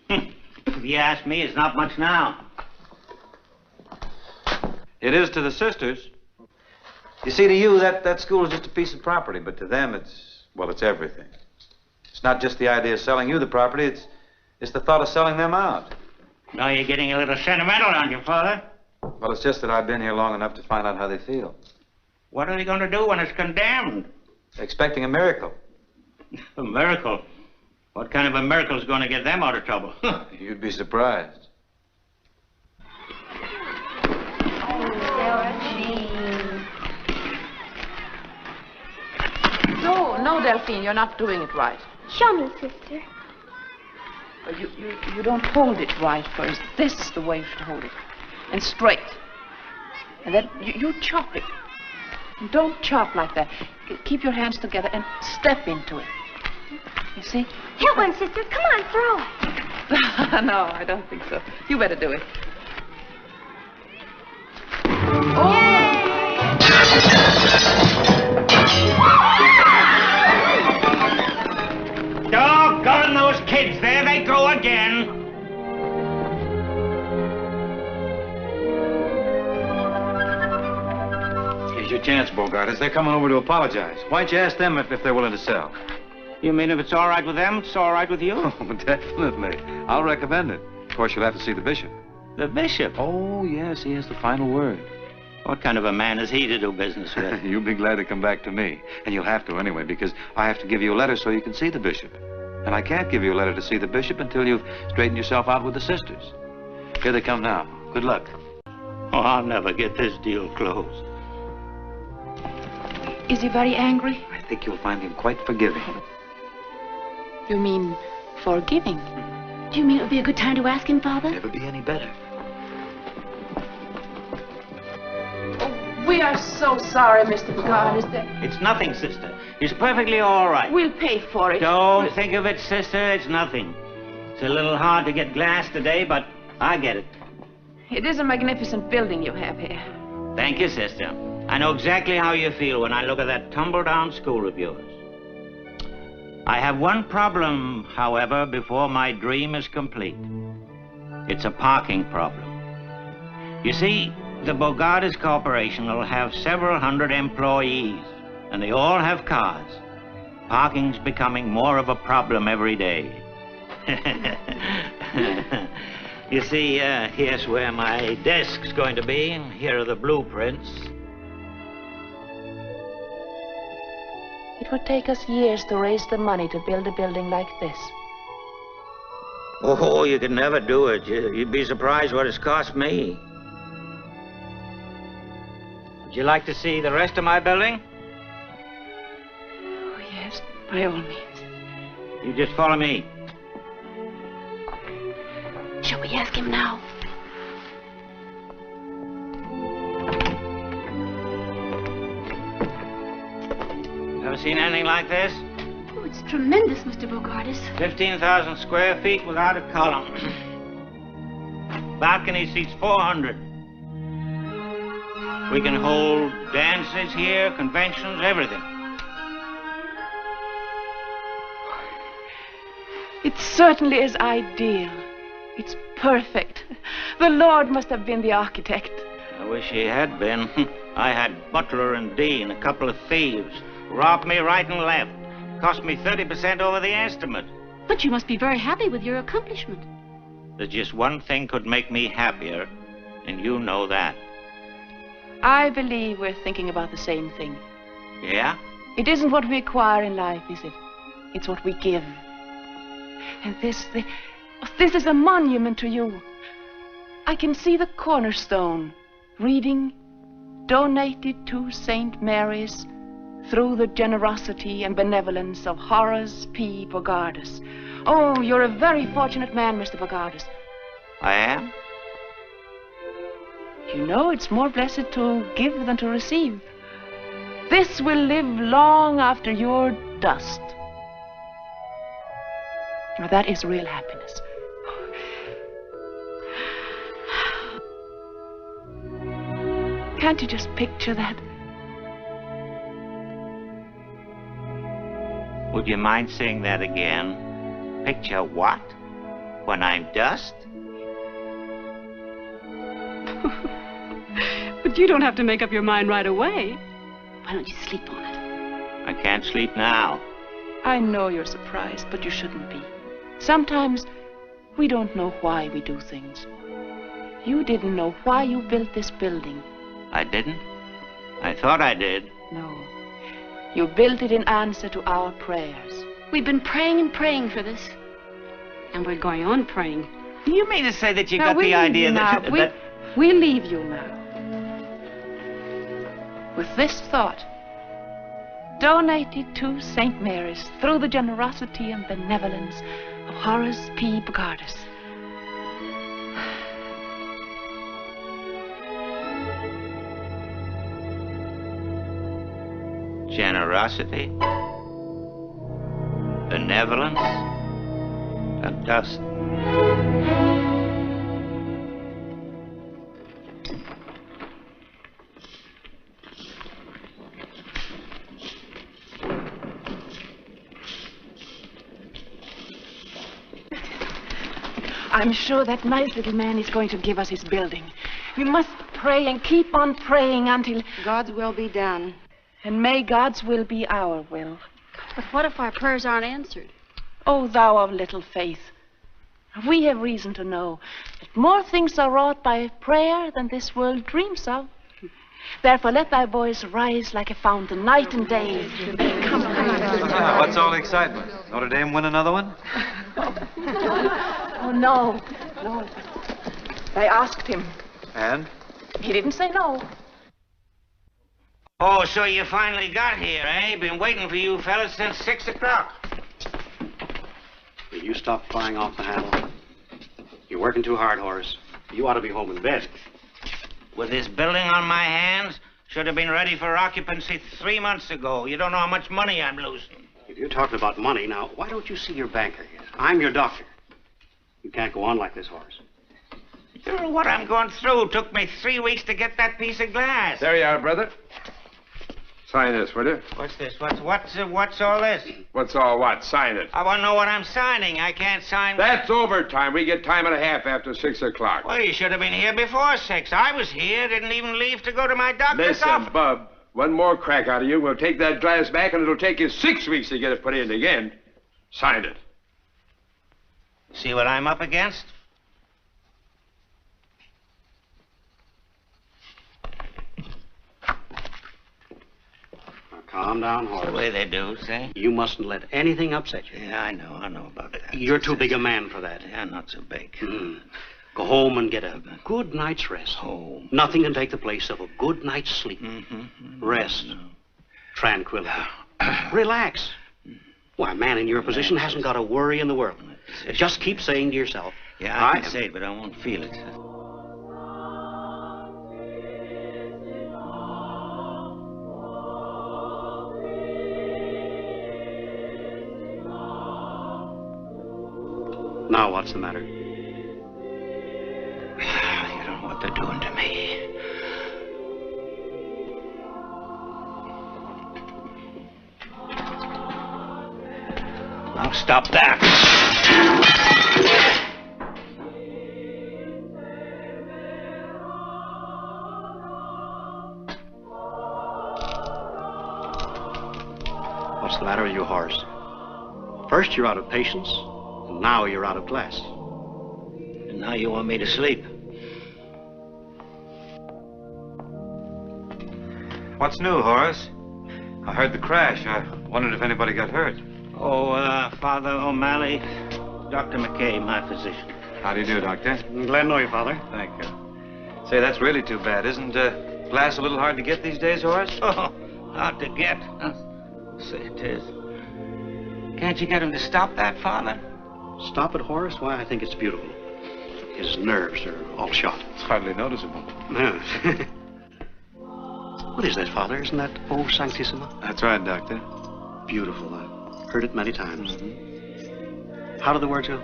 If you ask me, it's not much now. It is to the sisters. You see, to you, that school is just a piece of property, but to them, it's everything. It's not just the idea of selling you the property, it's the thought of selling them out. Now you're getting a little sentimental, aren't you, Father? Well, it's just that I've been here long enough to find out how they feel. What are they going to do when it's condemned? Expecting a miracle. A miracle? What kind of a miracle is going to get them out of trouble? You'd be surprised. No, Delphine, you're not doing it right. Show me, sister. You don't hold it right first. This is the way to hold it. And straight. And then you chop it. And don't chop like that. Keep your hands together and step into it. You see? Hit one, sister. Come on, throw it. No, I don't think so. You better do it. Doggone those kids. There they go again. Here's your chance, Bogartis. They're coming over to apologize. Why don't you ask them if they're willing to sell? You mean if it's all right with them, it's all right with you? Oh, definitely. I'll recommend it. Of course, you'll have to see the bishop. The bishop? Oh, yes, he has the final word. What kind of a man is he to do business with? You'll be glad to come back to me. And you'll have to anyway, because I have to give you a letter so you can see the bishop. And I can't give you a letter to see the bishop until you've straightened yourself out with the sisters. Here they come now. Good luck. Oh, I'll never get this deal closed. Is he very angry? I think you'll find him quite forgiving. You mean forgiving? Do you mean it would be a good time to ask him, Father? Never be any better. We are so sorry, Mr. Bogartis. It's nothing, sister. He's perfectly all right. We'll pay for it. Don't think of it, sister. It's nothing. It's a little hard to get glass today, but I get it. It is a magnificent building you have here. Thank you, sister. I know exactly how you feel when I look at that tumble-down school of yours. I have one problem, however, before my dream is complete. It's a parking problem. You see, the Bogartis Corporation will have several hundred employees, and they all have cars. Parking's becoming more of a problem every day. You see, here's where my desk's going to be, and here are the blueprints. It would take us years to raise the money to build a building like this. Oh, you could never do it. You'd be surprised what it's cost me. Would you like to see the rest of my building? Oh, yes, by all means. You just follow me. Shall we ask him now? Ever seen anything like this? Oh, it's tremendous, Mr. Bogartis. 15,000 square feet without a column. Balcony seats 400. We can hold dances here, conventions, everything. It certainly is ideal. It's perfect. The Lord must have been the architect. I wish he had been. I had Butler and Dean, a couple of thieves. Robbed me right and left. Cost me 30% over the estimate. But you must be very happy with your accomplishment. There's just one thing could make me happier, and you know that. I believe we're thinking about the same thing. Yeah? It isn't what we acquire in life, is it? It's what we give. And this is a monument to you. I can see the cornerstone reading, donated to St. Mary's through the generosity and benevolence of Horace P. Bogartis. Oh, you're a very fortunate man, Mr. Bogartis. I am? You know, it's more blessed to give than to receive. This will live long after you're dust. Now, that is real happiness. Can't you just picture that? Would you mind saying that again? Picture what? When I'm dust? But you don't have to make up your mind right away. Why don't you sleep on it? I can't sleep now. I know you're surprised, but you shouldn't be. Sometimes We don't know why we do things. You didn't know why you built this building. I didn't? I thought I did. No. You built it in answer to our prayers. We've been praying and praying for this. And we're going on praying. You mean to say that you Now, got the idea now. that... We'll leave you now. With this thought, donated to St. Mary's through the generosity and benevolence of Horace P. Bogardus. Generosity, benevolence, and dust. I'm sure that nice little man is going to give us his building. We must pray and keep on praying until God's will be done. And may God's will be our will. But what if our prayers aren't answered? O thou of little faith, we have reason to know that more things are wrought by prayer than this world dreams of. Therefore let thy voice rise like a fountain night and day. Come on. What's all the excitement? Notre Dame win another one? Oh, no. No. I asked him. And? He didn't say no. Oh, so you finally got here, eh? Been waiting for you fellas since 6 o'clock. Will you stop flying off the handle? You're working too hard, Horace. You ought to be home in bed. With this building on my hands, should have been ready for occupancy 3 months ago. You don't know how much money I'm losing. If you're talking about money, now, why don't you see your banker here? I'm your doctor. You can't go on like this, Horace. You know what I'm going through. Took me 3 weeks to get that piece of glass. There you are, brother. Sign this, will you? What's this? What's all this? What's all what? Sign it. I want to know what I'm signing. I can't sign... That's overtime. We get time and a half after 6 o'clock. Well, you should have been here before 6. I was here. Didn't even leave to go to my doctor's Listen, office. Bub, one more crack out of you. We'll take that glass back, and it'll take you 6 weeks to get it put in again. Sign it. See what I'm up against? Calm down, Horace. The way they do, see? You mustn't let anything upset you. Yeah, I know about that. You're too big a man for that. Yeah, not so big. Go home and get a good night's rest. Home. Nothing can take the place of a good night's sleep. Rest. Tranquility. Relax. Why, a man in your position hasn't got a worry in the world. Just keep saying to yourself... Yeah, I can say it, but I won't feel it. Now what's the matter? You don't know what they're doing to me. Now stop that. What's the matter with you, Horace? First you're out of patience, and now you're out of class. And now you want me to sleep. What's new, Horace? I heard the crash. I wondered if anybody got hurt. Oh, Father O'Malley, Dr. McKay, my physician. How do you do, Doctor? Glad to know you, Father. Thank you. Say, that's really too bad. Isn't glass a little hard to get these days, Horace? Oh, hard to get. Say it is. Can't you get him to stop that, Father? Stop it, Horace? Why, I think it's beautiful. His nerves are all shot. It's hardly noticeable. No. What is that, Father? Isn't that O Sanctissima? That's right, Doctor. Beautiful. I've heard it many times. How do the words go?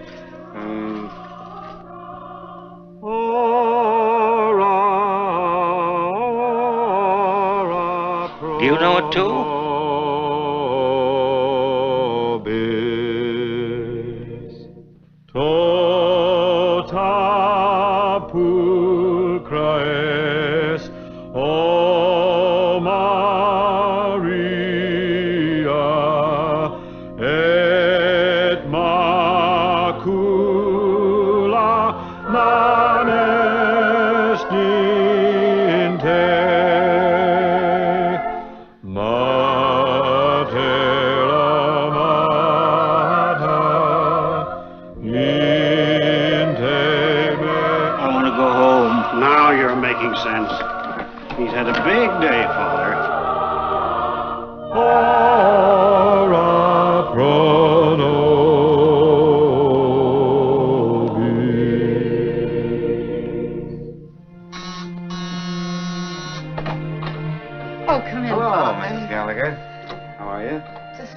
Do you know it too? Tota pulcra es, O Maria, et macula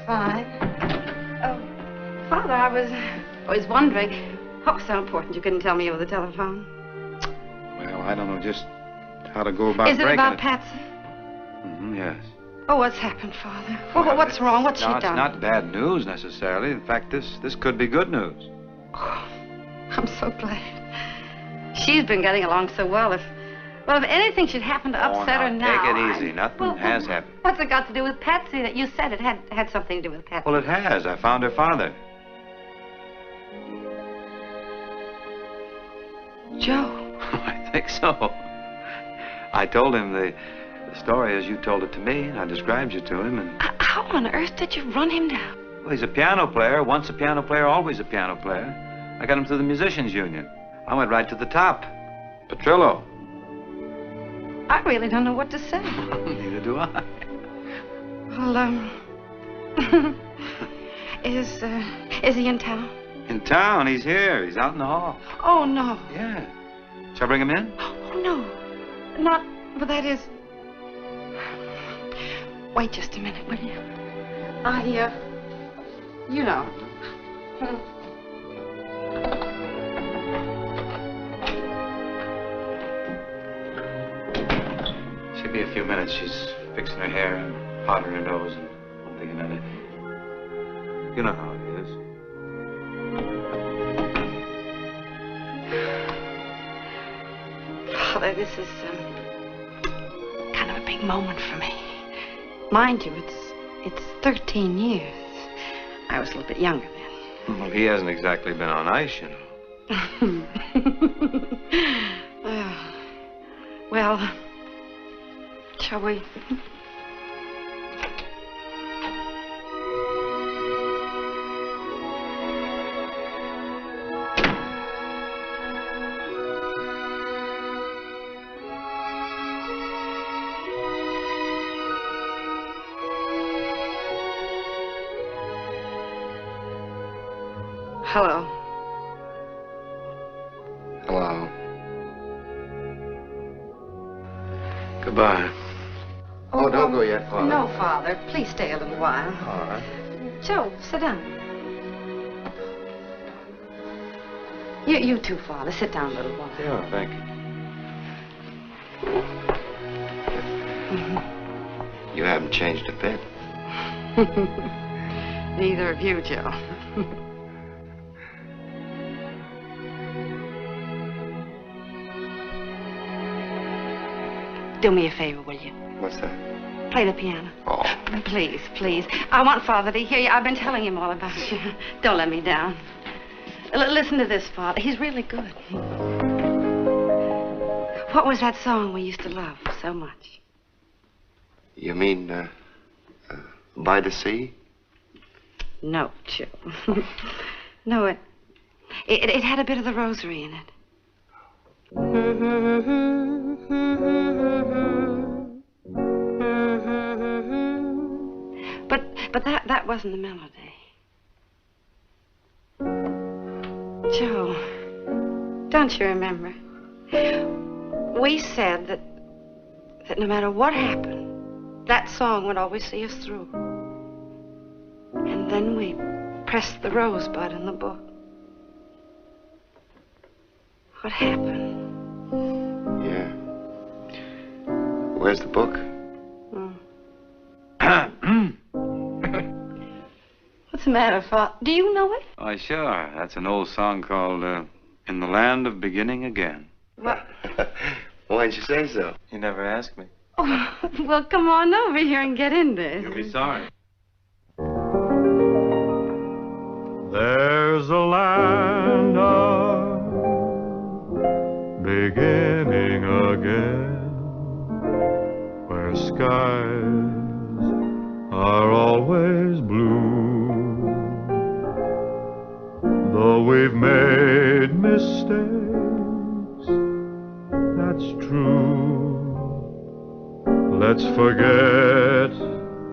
fine. Oh, Father, I was wondering. Oh, so important you couldn't tell me over the telephone. Well, I don't know just how to go about Is it breaking about Patsy? Yes. Oh, what's happened, Father? Oh, what's wrong? What's she No, it's done? not bad news necessarily. In fact, this could be good news. I'm so glad. She's been getting along so well. If anything should happen to upset her now. Take it easy. Nothing has happened. What's it got to do with Patsy? That you said it had something to do with Patsy. Well, it has. I found her father. Joe. I think so. I told him the story as you told it to me, and I described you to him, and... How on earth did you run him down? Well, he's a piano player. Once a piano player, always a piano player. I got him through the Musicians Union. I went right to the top. Petrillo. I really don't know what to say. Neither do I. Well, is he in town? In town? He's here. He's out in the hall. Oh, no. Yeah. Shall I bring him in? Oh, no. Not, but that is... Wait just a minute, will you? You know. She'll be a few minutes. She's fixing her hair and powdering her nose and one thing and another. You know how it is. Father, this is kind of a big moment for me. Mind you, it's 13 years. I was a little bit younger then. Well, he hasn't exactly been on ice, you know. Well, shall we? Hello. Hello. Goodbye. Oh, don't go yet, Father. No, Father. Please stay a little while. All right. Joe, sit down. You too, Father. Sit down a little while. Yeah, thank you. You haven't changed a bit. Neither of you, Joe. Do me a favor, will you? What's that? Play the piano. Oh. Please, please. I want Father to hear you. I've been telling him all about you. Don't let me down. Listen to this, Father. He's really good. What was that song we used to love so much? You mean, By the Sea? No, Joe. No, it had a bit of the Rosary in it. But that wasn't the melody. Joe, don't you remember? We said that no matter what happened, that song would always see us through. And then we pressed the rosebud in the book. What happened? Yeah. Where's the book? What's the matter, Father? Do you know it? Why, sure. That's an old song called In the Land of Beginning Again. What? Why'd you say so? You never asked me. Oh, well, come on over here and get in there. You'll be sorry. There's a land of beginning again, where skies are always blue. Though we've made mistakes, that's true. Let's forget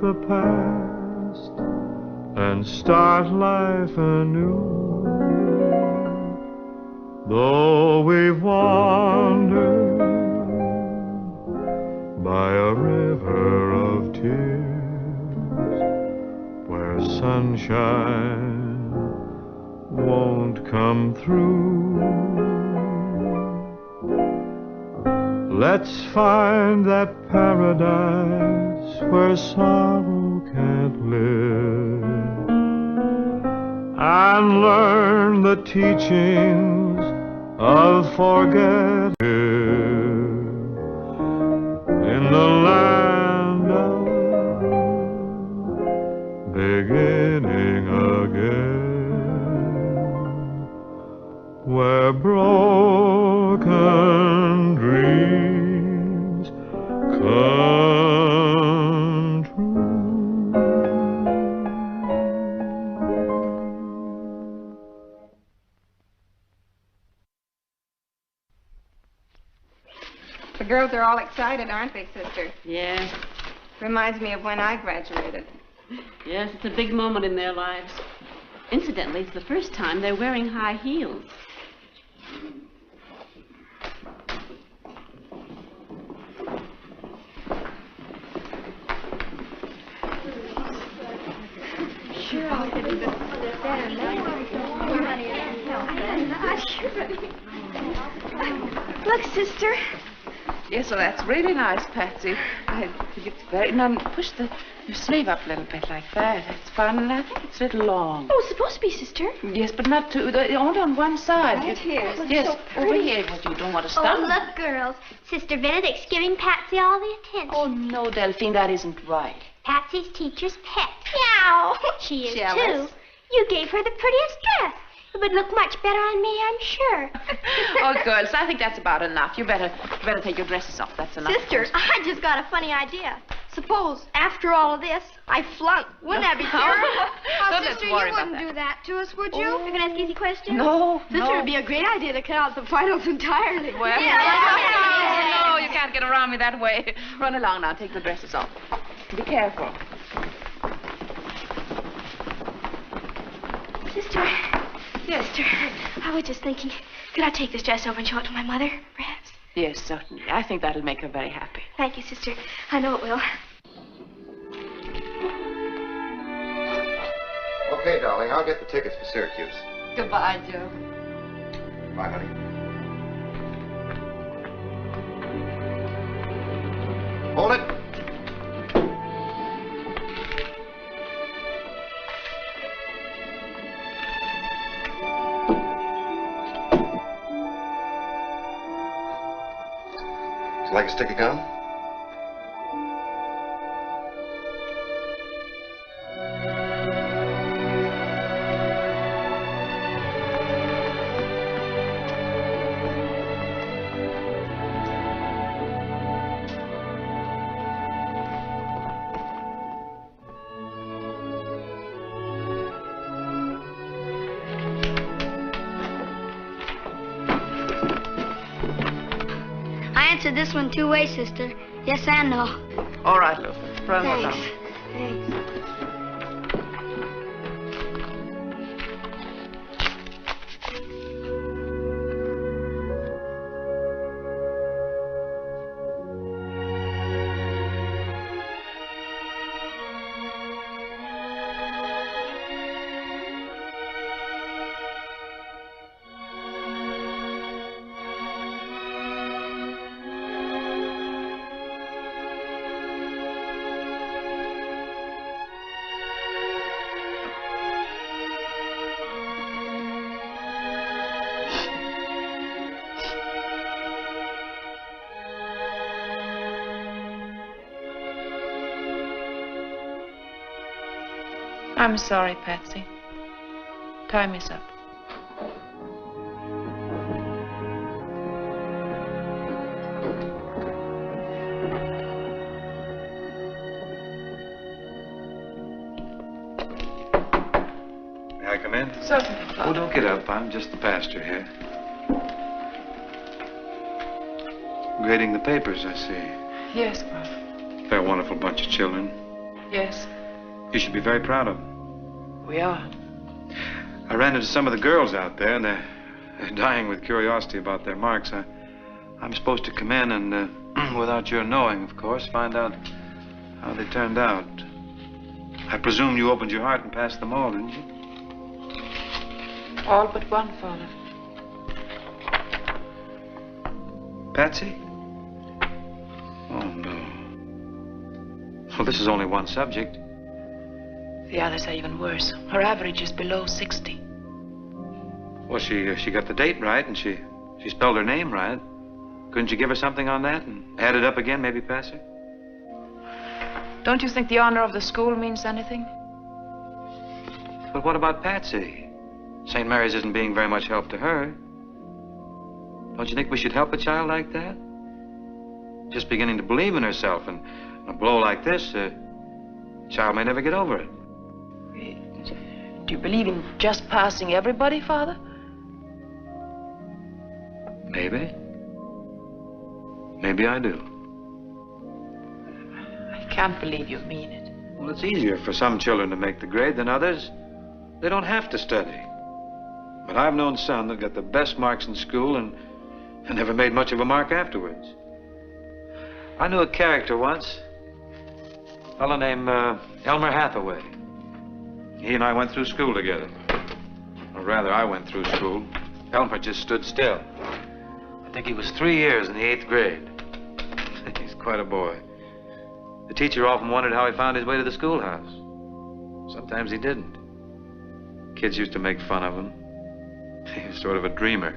the past and start life anew. Though we've wandered by a river of tears, where sunshine won't come through. Let's find that paradise where sorrow can't live, and learn the teachings of forgetting in the land of beginning again, where broken dreams come true. The girls are all excited, aren't they, sister? Yes. Reminds me of when I graduated. Yes, it's a big moment in their lives. Incidentally, it's the first time they're wearing high heels. Sure, I'll get it. Look, sister. Yes, well, that's really nice, Patsy. I think it's very... Now, push your sleeve up a little bit like that. That's fine, and I think it's a little long. Oh, it's supposed to be, sister. Yes, but not too... Only on one side. Right here. Yes, So over here. But you don't want to stop. Oh, look, girls. Sister Benedict's giving Patsy all the attention. Oh, no, Delphine, that isn't right. Patsy's teacher's pet. Meow. She is, Jealous. too. You gave her the prettiest dress. It would look much better on me, I'm sure. Oh, girls, I think that's about enough. You better take your dresses off. That's enough. Sister, I just got a funny idea. Suppose, after all of this, I flunk. Wouldn't that be terrible? Don't let's worry you about wouldn't that. do that to us, would you? You're going to ask easy questions? No, Sister, no. it'd be a great idea to cut out the finals entirely. Well, no, you can't get around me that way. Run along now. Take the dresses off. Be careful. Sister. Yes. Sister, I was just thinking, could I take this dress over and show it to my mother, perhaps? Yes, certainly. I think that'll make her very happy. Thank you, sister. I know it will. Okay, darling, I'll get the tickets for Syracuse. Goodbye, Joe. Bye, honey. Hold it. Would you like a stick of gum? I answered this one 2 ways, sister. Yes and no. All right, Luther. Run along. Thanks. I'm sorry, Patsy. Time is up. May I come in? Certainly, Oh, Father. don't get up. I'm just the pastor here. Grading the papers, I see. Yes, Father. They're a wonderful bunch of children. Yes, You should be very proud of them. we are. I ran into some of the girls out there, and they're dying with curiosity about their marks. I'm supposed to come in and, without your knowing, of course, find out how they turned out. I presume you opened your heart and passed them all, didn't you? All but one, Father. Patsy? Oh, no. Well, this is only one subject. The others are even worse. Her average is below 60. Well, she got the date right, and she spelled her name right. Couldn't you give her something on that and add it up again, maybe pass her? Don't you think the honor of the school means anything? But what about Patsy? St. Mary's isn't being very much help to her. Don't you think we should help a child like that? Just beginning to believe in herself, and a blow like this, a child may never get over it. Do you believe in just passing everybody, Father? Maybe. Maybe I do. I can't believe you mean it. Well, it's easier for some children to make the grade than others. They don't have to study. But I've known some that got the best marks in school and never made much of a mark afterwards. I knew a character once, a fellow named Elmer Hathaway. He and I went through school together. Or rather, I went through school. Elmer just stood still. I think he was 3 years in the 8th grade. He's quite a boy. The teacher often wondered how he found his way to the schoolhouse. Sometimes he didn't. Kids used to make fun of him. He was sort of a dreamer.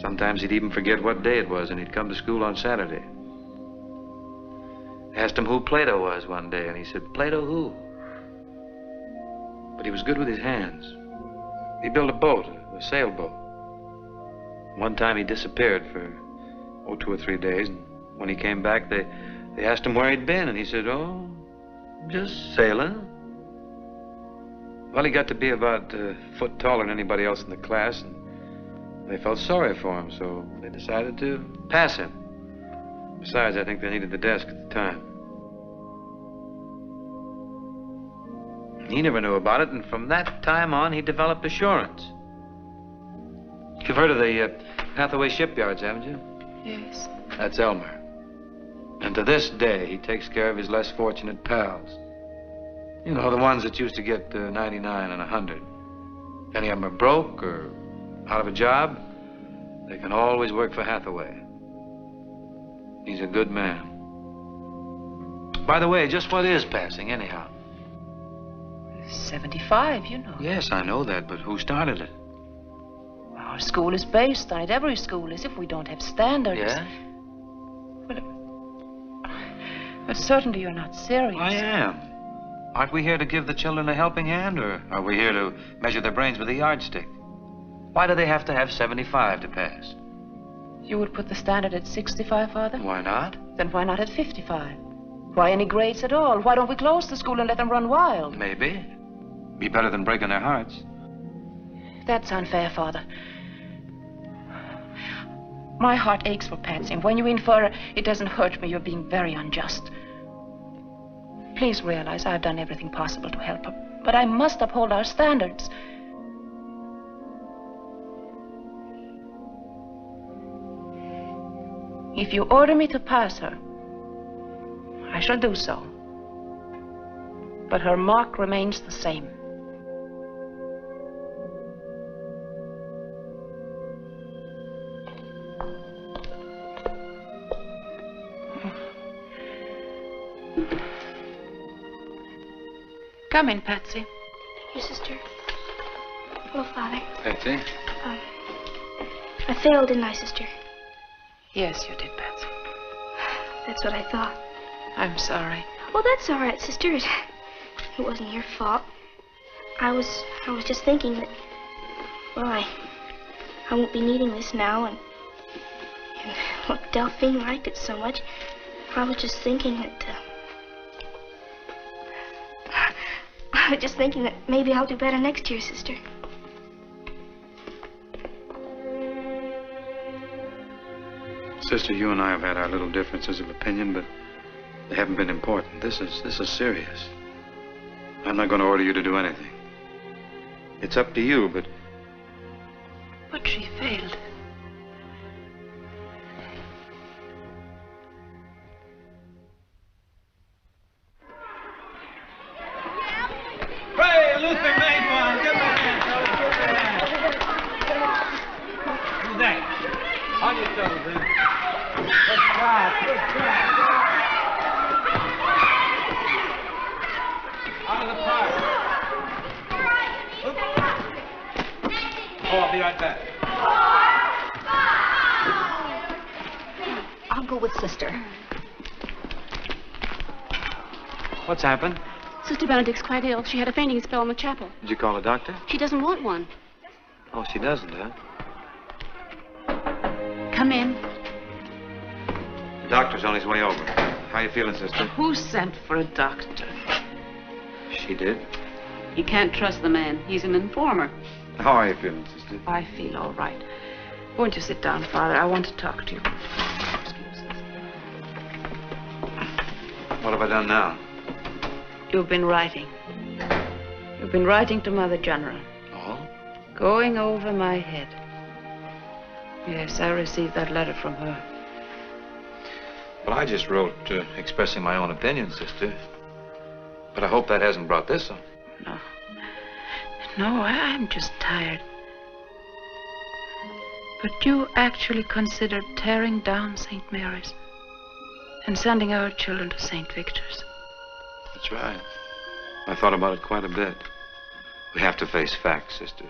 Sometimes he'd even forget what day it was, and he'd come to school on Saturday. I asked him who Plato was one day, and he said, "Plato who?" But he was good with his hands. He built a boat, a sailboat. One time he disappeared for, 2 or 3 days, and when he came back, they asked him where he'd been, and he said, "Oh, just sailing." Well, he got to be about a foot taller than anybody else in the class, and they felt sorry for him, so they decided to pass him. Besides, I think they needed the desk at the time. He never knew about it, and from that time on, he developed assurance. You've heard of the Hathaway shipyards, haven't you? Yes. That's Elmer. And to this day, he takes care of his less fortunate pals. You know, the ones that used to get 99 and 100. If any of them are broke or out of a job, they can always work for Hathaway. He's a good man. By the way, just what is passing, anyhow? 75, you know. Yes, I know that, but who started it? Our school is based on it. Every school is. If we don't have standards. Yeah? But certainly you're not serious. I am. Aren't we here to give the children a helping hand, or are we here to measure their brains with a yardstick? Why do they have to have 75 to pass? You would put the standard at 65, Father? Why not? Then why not at 55? Why any grades at all? Why don't we close the school and let them run wild? Maybe. Be better than breaking their hearts. That's unfair, Father. My heart aches for Patsy, and when you infer it doesn't hurt me, you're being very unjust. Please realize I've done everything possible to help her, but I must uphold our standards. If you order me to pass her, I shall do so. But her mark remains the same. Come in, Patsy. Thank you, Sister. Hello, Father. Patsy? I failed, didn't I, Sister? Yes, you did, Patsy. That's what I thought. I'm sorry. Well, that's all right, Sister. It wasn't your fault. I was just thinking that, well, I won't be needing this now, and look, Delphine liked it so much. I was just thinking that maybe I'll do better next year, Sister. Sister, you and I have had our little differences of opinion, but they haven't been important. This is serious. I'm not going to order you to do anything. It's up to you, but... But she failed. Luther made one. Give him a hand, fellas. Give him a hand. Who's that? On your toes, then. Good job. Good job. Out of the park. Oh, I'll be right back. I'll go with Sister. What's happened? Sister Benedict's quite ill. She had a fainting spell in the chapel. Did you call a doctor? She doesn't want one. Oh, she doesn't, huh? Come in. The doctor's on his way over. How you feeling, sister? Who sent for a doctor? She did. You can't trust the man. He's an informer. How are you feeling, sister? I feel all right. Won't you sit down, Father? I want to talk to you. What have I done now? You've been writing. You've been writing to Mother General. Oh? Going over my head. Yes, I received that letter from her. Well, I just wrote expressing my own opinion, sister. But I hope that hasn't brought this on. No. No, I'm just tired. But you actually considered tearing down St. Mary's and sending our children to St. Victor's. That's right. I thought about it quite a bit. We have to face facts, sister.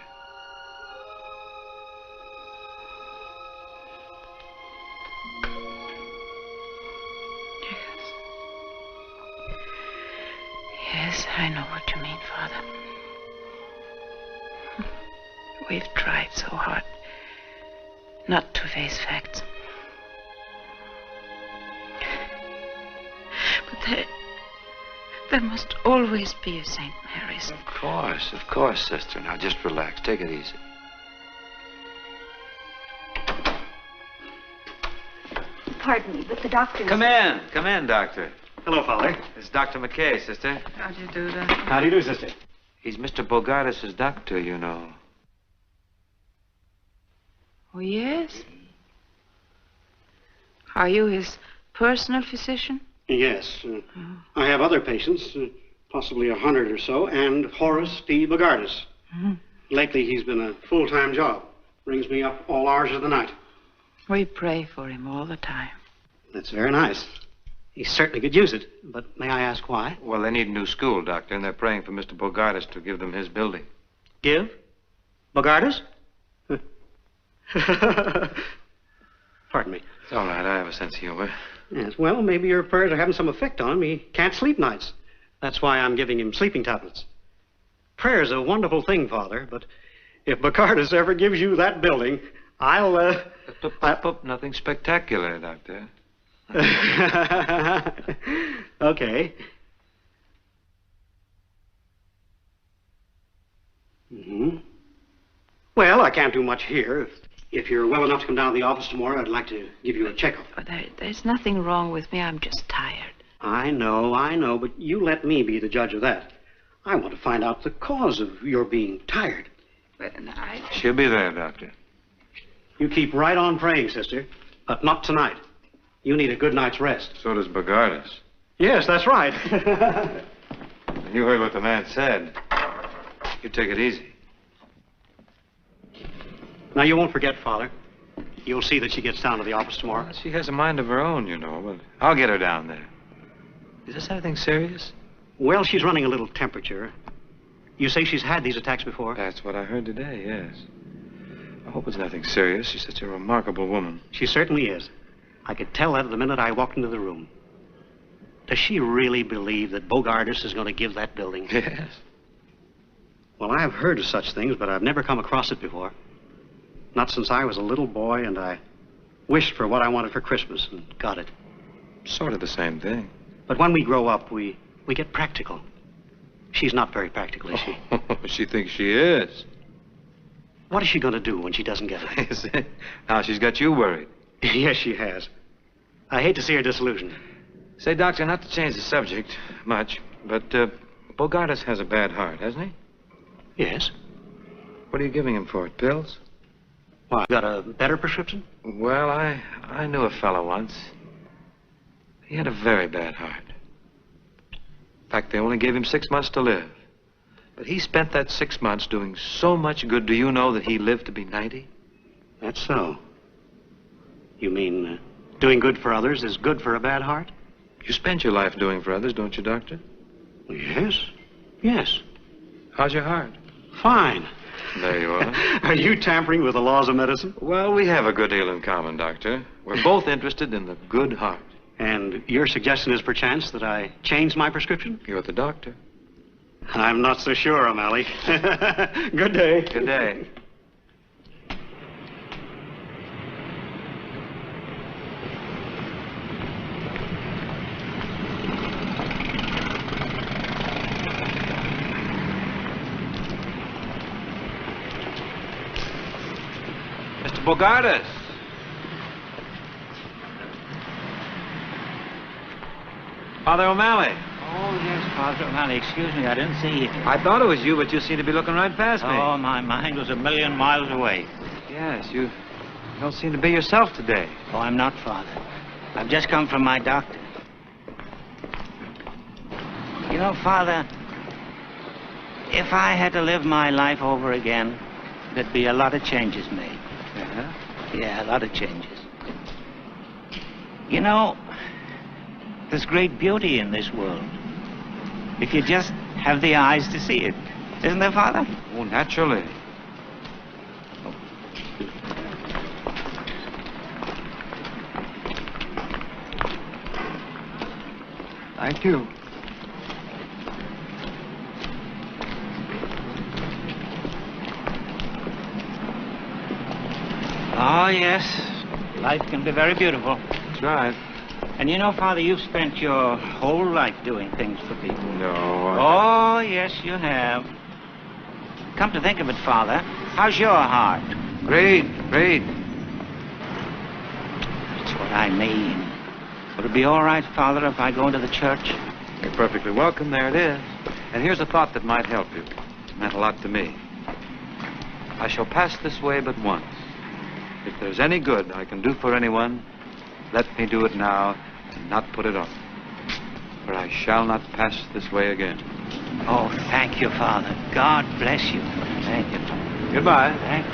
Yes, I know what you mean, Father. We've tried so hard not to face facts. But there must always be a St. Mary's. Of course, sister. Now just relax. Take it easy. Pardon me, but the doctor... Come in, Doctor. Hello, Father. It's Dr. McKay, sister. How do you do that? How do you do, sister? He's Mr. Bogardus' doctor, you know. Oh, yes? Are you his personal physician? Yes. I have other patients, possibly 100 or so, and Horace D. Bogardus. Lately, he's been a full-time job. Brings me up all hours of the night. We pray for him all the time. That's very nice. He certainly could use it, but may I ask why? Well, they need a new school, Doctor, and they're praying for Mr. Bogardus to give them his building. Give? Bogardus? Pardon me. It's all right. I have a sense of humor. Yes, well, maybe your prayers are having some effect on him. He can't sleep nights. That's why I'm giving him sleeping tablets. Prayer's a wonderful thing, Father, but if Bogardus ever gives you that building, I'll, Nothing spectacular, Doctor. Okay. Well, I can't do much here. If you're well enough to come down to the office tomorrow, I'd like to give you a checkup. There's nothing wrong with me. I'm just tired. I know, but you let me be the judge of that. I want to find out the cause of your being tired. She'll be there, Doctor. You keep right on praying, sister, but not tonight. You need a good night's rest. So does Bogardus. Yes, that's right. You heard what the man said. You take it easy. Now, you won't forget, Father. You'll see that she gets down to the office tomorrow. Well, she has a mind of her own, you know, but I'll get her down there. Is this anything serious? Well, she's running a little temperature. You say she's had these attacks before? That's what I heard today, yes. I hope it's nothing serious. She's such a remarkable woman. She certainly is. I could tell that the minute I walked into the room. Does she really believe that Bogardus is going to give that building? Yes. Well, I've heard of such things, but I've never come across it before. Not since I was a little boy, and I wished for what I wanted for Christmas and got it. Sort of the same thing. But when we grow up, we get practical. She's not very practical, is she? She thinks she is. What is she going to do when she doesn't get it? Is it? Now she's got you worried. Yes, she has. I hate to see her disillusioned. Say, Doctor, not to change the subject much, but Bogardus has a bad heart, hasn't he? Yes. What are you giving him for it? Pills? Well, got a better prescription? Well, I knew a fellow once. He had a very bad heart. In fact, they only gave him 6 months to live. But he spent that 6 months doing so much good. Do you know that he lived to be 90? That's so. You mean doing good for others is good for a bad heart? You spend your life doing for others, don't you, Doctor? Yes. Yes. How's your heart? Fine. There you are. Are you tampering with the laws of medicine? Well, we have a good deal in common, Doctor. We're both interested in the good heart. And your suggestion is perchance that I change my prescription? You're the doctor. I'm not so sure, O'Malley. Good day. Good day. Mr. Bogardus. Father O'Malley. Oh, yes, Father O'Malley. Excuse me, I didn't see you. I thought it was you, but you seem to be looking right past me. Oh, my mind was a million miles away. Yes, you don't seem to be yourself today. Oh, I'm not, Father. I've just come from my doctor. You know, Father, if I had to live my life over again, there'd be a lot of changes made. Uh-huh. Yeah, a lot of changes. You know, there's great beauty in this world. If you just have the eyes to see it. Isn't there, Father? Oh, naturally. Thank you. Oh, yes. Life can be very beautiful. That's right. And you know, Father, you've spent your whole life doing things for people. No. Oh, yes, you have. Come to think of it, Father, how's your heart? Great, great. That's what I mean. Would it be all right, Father, if I go into the church? You're perfectly welcome. There it is. And here's a thought that might help you. It meant a lot to me. I shall pass this way but once. If there's any good I can do for anyone, let me do it now and not put it off. For I shall not pass this way again. Oh, thank you, Father. God bless you. Thank you. Goodbye. Thank you.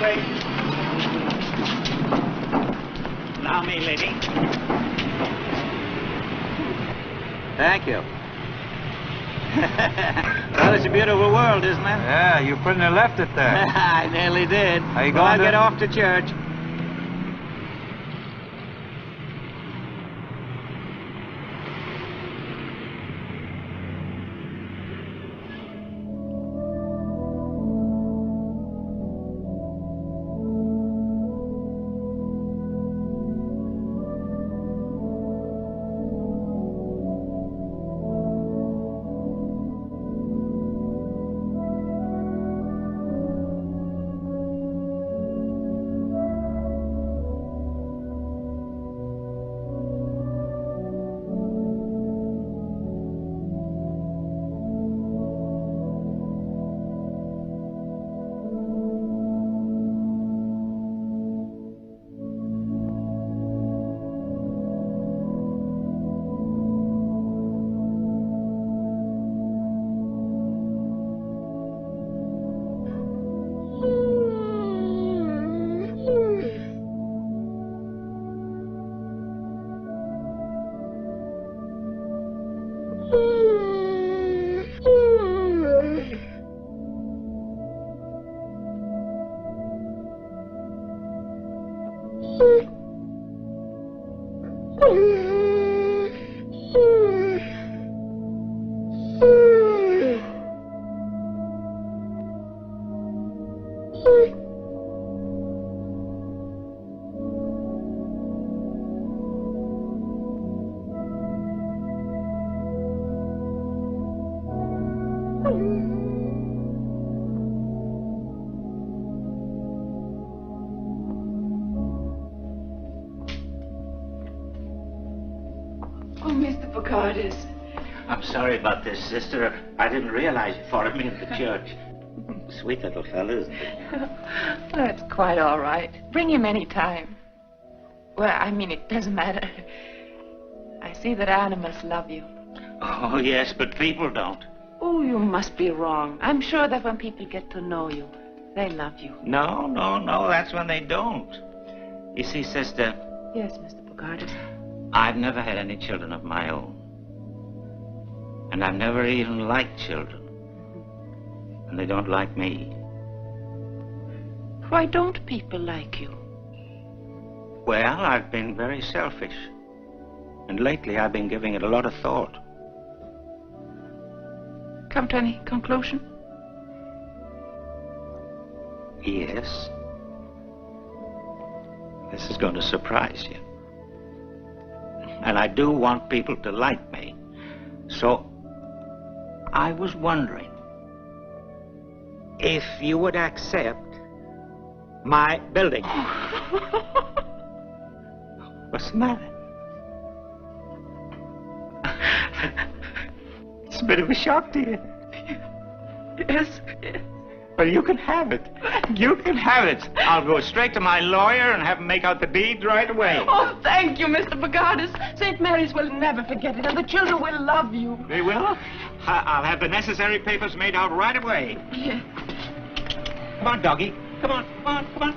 Wait. Allow me, lady. Thank you. Well, it's a beautiful world, isn't it? Yeah, you pretty near left it there. I nearly did. Are you Well, going to... get off to church. Mr. Bogardus. I'm sorry about this, sister. I didn't realize you followed me into church. Sweet little fellow, isn't he? Oh, it's quite all right. Bring him any time. Well, I mean, it doesn't matter. I see that animals love you. Oh, yes, but people don't. Oh, you must be wrong. I'm sure that when people get to know you, they love you. No, that's when they don't. You see, sister... Yes, Mr. Bogardus. I've never had any children of my own. And I've never even liked children. And they don't like me. Why don't people like you? Well, I've been very selfish. And lately I've been giving it a lot of thought. Come to any conclusion? Yes. This is going to surprise you. And I do want people to like me. So, I was wondering if you would accept my building. What's the matter? It's a bit of a shock to you. Yes. Well, you can have it. You can have it. I'll go straight to my lawyer and have him make out the deed right away. Oh, thank you, Mr. Bogardus. St. Mary's will never forget it, and the children will love you. They will? I'll have the necessary papers made out right away. Yeah. Come on, doggy. Come on, come on, come on.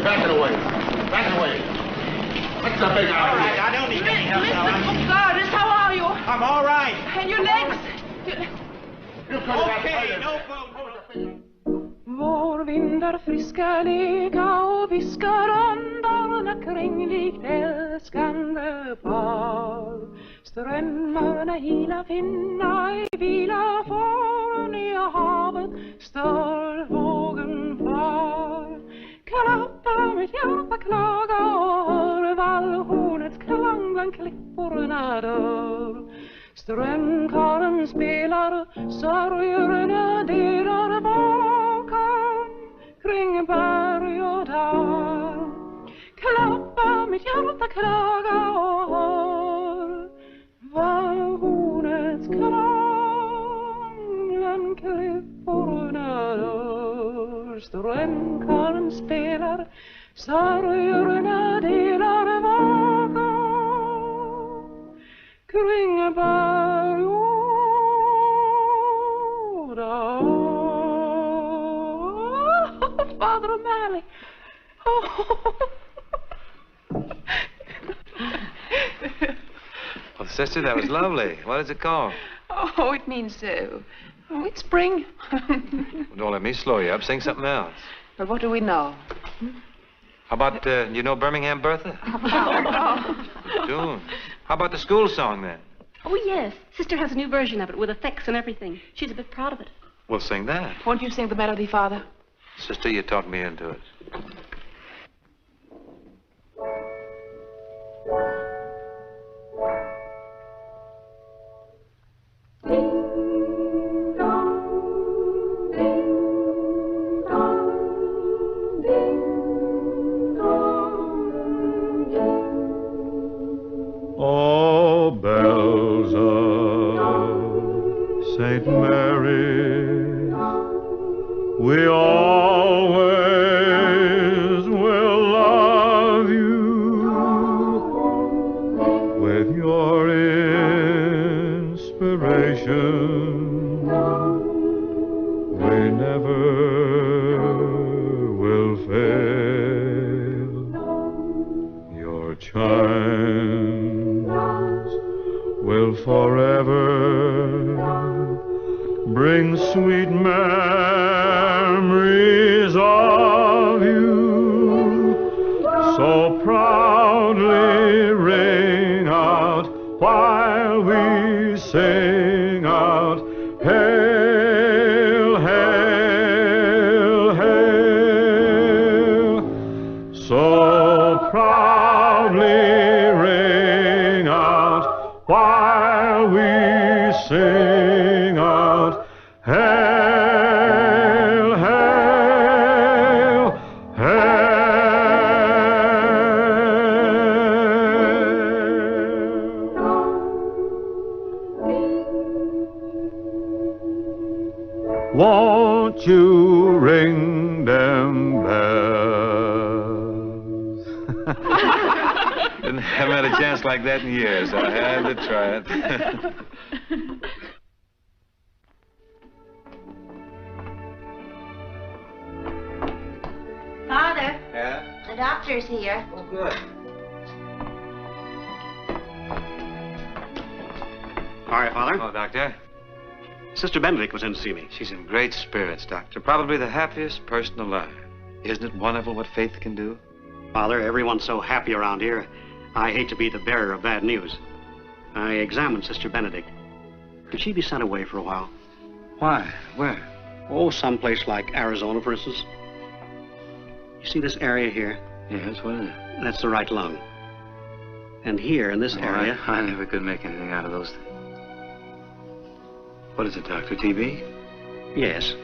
Back it away. What's the big idea? All right, I don't need any help now. Mr. Bogardus, how are you? I'm all right. And your legs? Okay, no problem. Vår vindar friska leka och viskar andarna kring likt älskande par. Strömmarna hila finna i vila för nya havet stör vågen far. Klappa mitt hjärta klaga och hör vallhornets klang bland klipporna dör. Strömkaren spelar, sörjorna delar bakom kring berg och dal. Klappa mitt hjärta klaga och hör vallhornets klang bland klipporna dör. Strömkaren spelar, sörjorna delar bakom kring berg och dal. Father O'Malley. Well, sister, that was lovely. What is it called? Oh, it means, it's spring. Don't let me slow you up. Sing something else. But what do we know? How about, you know Birmingham Bertha? Oh, Tune. How about the school song, then? Oh, yes. Sister has a new version of it with effects and everything. She's a bit proud of it. We'll sing that. Won't you sing the melody, Father? Sister, you talked me into it. Oh, bells of St. Mary's, we always will love you with your inspiration. We never will fail. Your chimes will forever bring sweet memories of you. So proudly ring out while we sing out, hail, hail, hail. So proudly ring out while we sing out, Hail, hail, hail. Won't you ring them bells? Haven't had a chance like that in years. I had to try it. Father, Yeah? the doctor's here. Oh, good. All right, Father. Oh, Doctor. Sister Benedict was in to see me. She's in great spirits, Doctor. Probably the happiest person alive. Isn't it wonderful what faith can do? Father, everyone's so happy around here. I hate to be the bearer of bad news. I examined Sister Benedict. Could she be sent away for a while? Why? Where? Oh, someplace like Arizona, for instance. You see this area here? Yes, what is it? That's the right lung. And here, in this area... I never could make anything out of those things. What is it, Doctor? TB? Yes.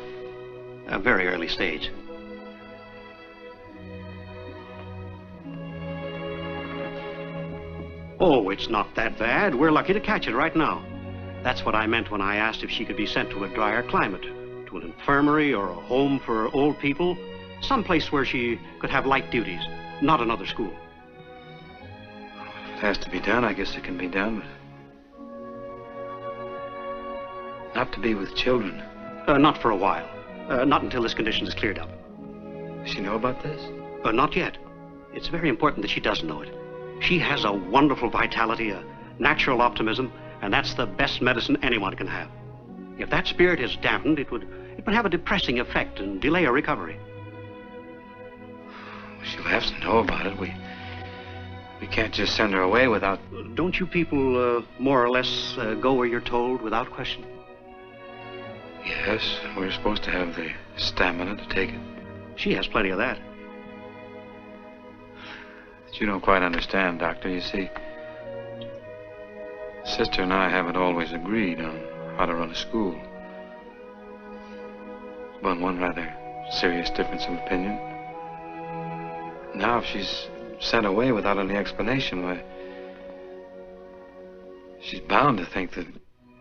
A very early stage. Oh, it's not that bad. We're lucky to catch it right now. That's what I meant when I asked if she could be sent to a drier climate, to an infirmary or a home for old people, someplace where she could have light duties, not another school. If it has to be done, I guess it can be done, but... not to be with children. Not for a while. Not until this condition is cleared up. Does she know about this? Not yet. It's very important that she does know it. She has a wonderful vitality, a natural optimism, and that's the best medicine anyone can have. If that spirit is dampened, it would have a depressing effect and delay her recovery. She'll have to know about it. We can't just send her away without... Don't you people more or less go where you're told without question? Yes, we're supposed to have the stamina to take it. She has plenty of that. But you don't quite understand, Doctor. You see, Sister and I haven't always agreed on how to run a school. There's been one rather serious difference of opinion. Now, if she's sent away without any explanation, why, she's bound to think that...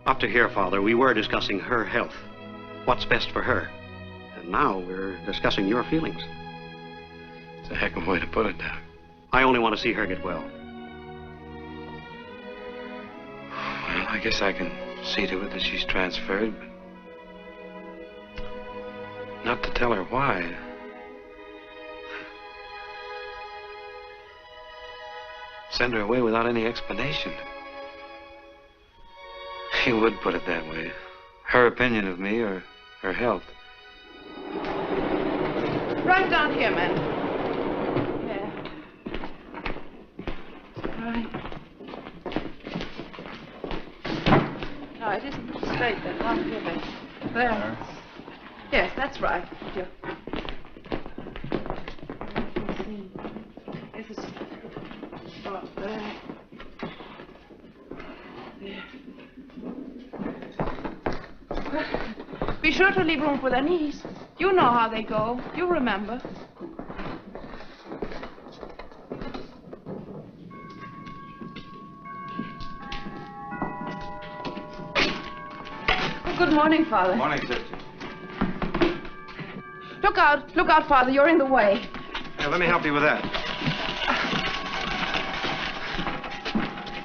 Up to here, Father, we were discussing her health. What's best for her. And now we're discussing your feelings. It's a heck of a way to put it, Doc. I only want to see her get well. Well, I guess I can see to it that she's transferred, but not to tell her why. Send her away without any explanation. He would put it that way. Her opinion of me or her health. Right down here, man. Right. No, it isn't straight then. Down here, then. There. Yes, that's right. Yeah. This is... Oh, there. Be sure to leave room for their knees. You know how they go. You remember. Good morning, Father. Morning, Sister. Look out, Father. You're in the way. Yeah, let me help you with that.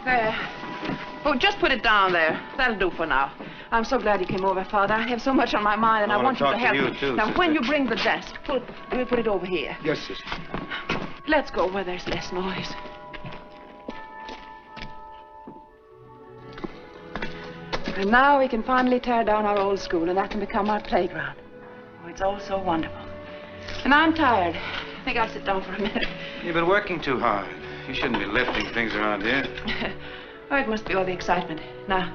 There. Oh, just put it down there. That'll do for now. I'm so glad you came over, Father. I have so much on my mind, and I want you to help me. Too, now, Sister. when you bring the desk, let me put it over here. Yes, Sister. Let's go where there's less noise. And now we can finally tear down our old school, and that can become our playground. Oh, it's all so wonderful. And I'm tired. I think I'll sit down for a minute. You've been working too hard. You shouldn't be lifting things around here. Oh, it must be all the excitement. Now,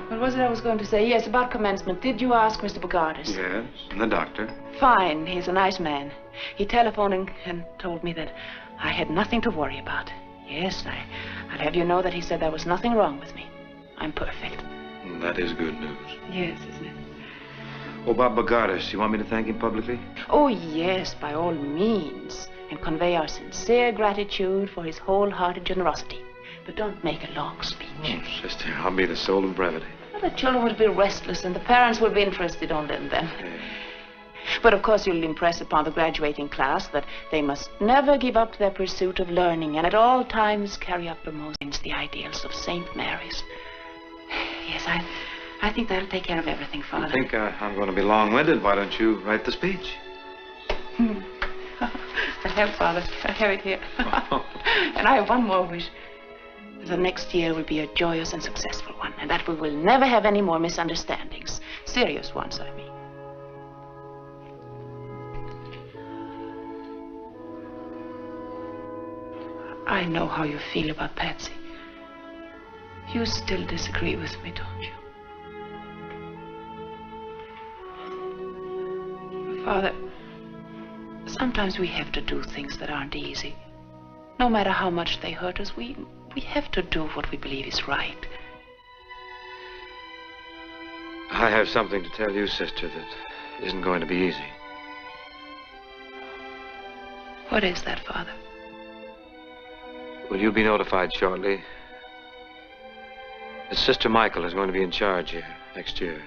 what was it I was going to say? Yes, about commencement. Did you ask Mr. Bogardus? Yes, and the doctor. Fine. He's a nice man. He telephoned and told me that I had nothing to worry about. Yes, I'll have you know that he said there was nothing wrong with me. I'm perfect. And that is good news. Yes, isn't it? Oh, Bob Bogardus, you want me to thank him publicly? Oh, yes, by all means. And convey our sincere gratitude for his wholehearted generosity. But don't make a long speech. Oh, sister, I'll be the soul of brevity. The children will be restless and the parents will be interested only in them. But of course you'll impress upon the graduating class that they must never give up their pursuit of learning and at all times carry uppermost the ideals of St. Mary's. Yes, I think that'll take care of everything, Father. I think I'm going to be long-winded. Why don't you write the speech? I have, Father. I have it here. And I have one more wish. The next year will be a joyous and successful one, and that we will never have any more misunderstandings. Serious ones, I mean. I know how you feel about Patsy. You still disagree with me, don't you? Father, sometimes we have to do things that aren't easy. No matter how much they hurt us, we have to do what we believe is right. I have something to tell you, sister, that isn't going to be easy. What is that, Father? Will you be notified shortly? That Sister Michael is going to be in charge here next year.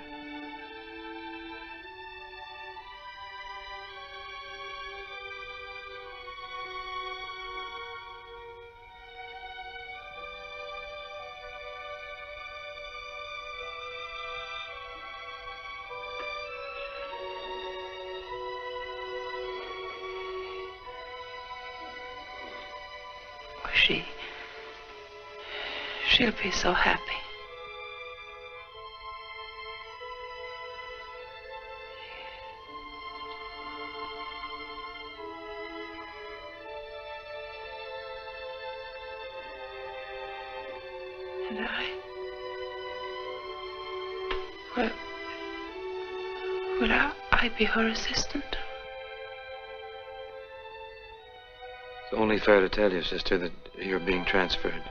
She'll be so happy. And will I be her assistant? It's only fair to tell you, sister, that you're being transferred.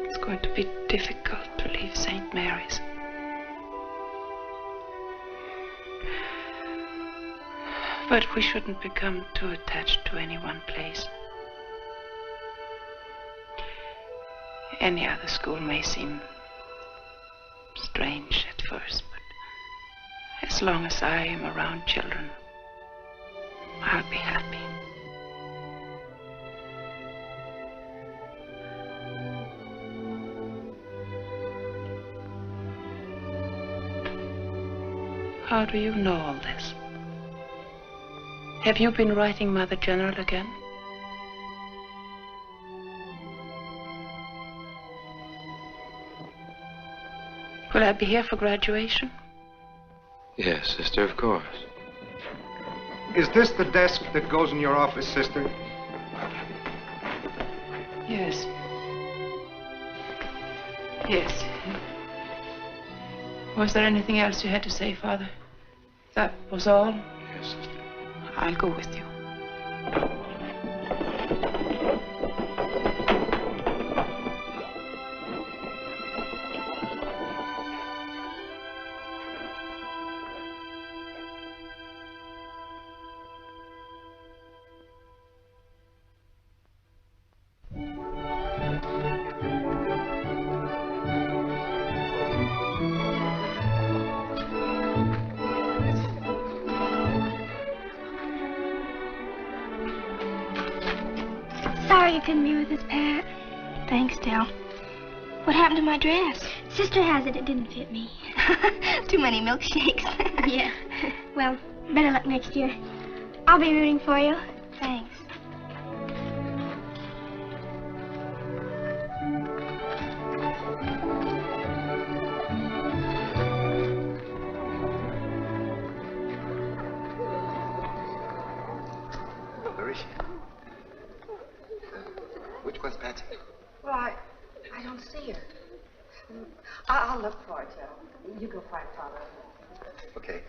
It's going to be difficult to leave St. Mary's. But we shouldn't become too attached to any one place. Any other school may seem strange at first, but as long as I am around children, I'll be happy. How do you know all this? Have you been writing Mother General again? Will I be here for graduation? Yes, sister, of course. Is this the desk that goes in your office, sister? Yes. Yes. Was there anything else you had to say, Father? That was all? Yes, sister. I'll go with you. Sorry you couldn't be with us, Pat. Thanks, Del. What happened to my dress? Sister has it. It didn't fit me. Too many milkshakes. Yeah. Well, better luck next year. I'll be rooting for you. Thanks. I'll look for it, Joe. You go find Father. Okay.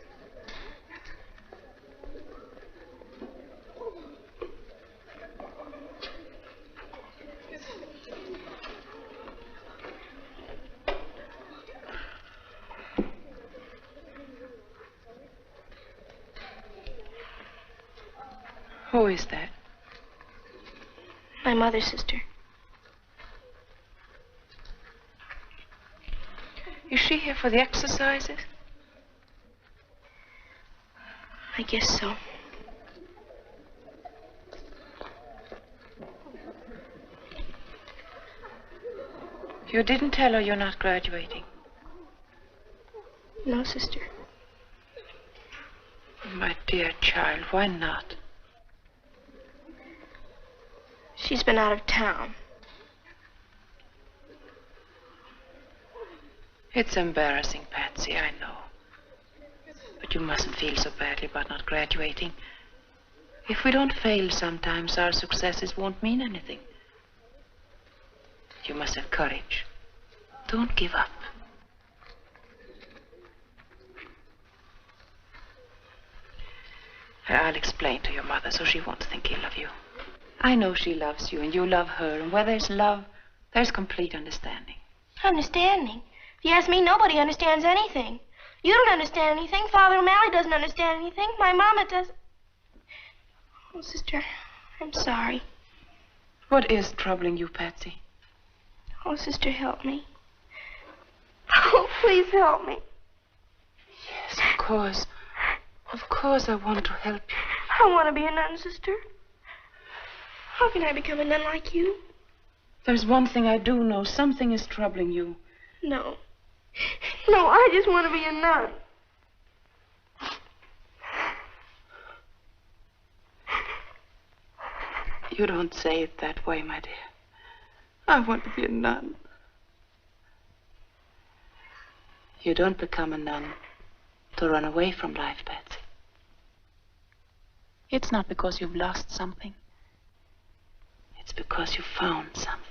Who is that? My mother, sister. Is she here for the exercises? I guess so. You didn't tell her you're not graduating? No, sister. My dear child, why not? She's been out of town. It's embarrassing, Patsy, I know. But you mustn't feel so badly about not graduating. If we don't fail sometimes, our successes won't mean anything. You must have courage. Don't give up. I'll explain to your mother so she won't think ill of you. I know she loves you and you love her, and where there's love, there's complete understanding. Understanding? If you ask me, nobody understands anything. You don't understand anything. Father O'Malley doesn't understand anything. My mama doesn't. Oh, sister, I'm sorry. What is troubling you, Patsy? Oh, sister, help me. Oh, please help me. Yes, of course. Of course I want to help you. I want to be a nun, sister. How can I become a nun like you? There's one thing I do know. Something is troubling you. No. No, I just want to be a nun. You don't say it that way, my dear. I want to be a nun. You don't become a nun to run away from life, Patsy. It's not because you've lost something. It's because you found something.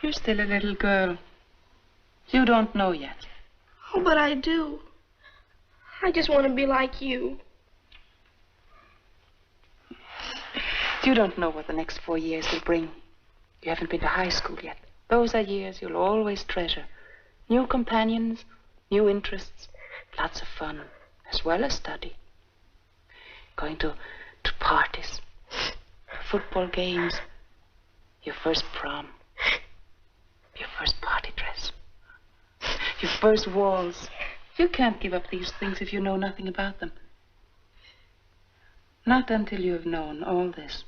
You're still a little girl. You don't know yet. Oh, but I do. I just want to be like you. You don't know what the next 4 years will bring. You haven't been to high school yet. Those are years you'll always treasure. New companions, new interests, lots of fun, as well as study. Going to parties, football games, your first prom, your first party dress, your first waltz. You can't give up these things if you know nothing about them. Not until you have known all this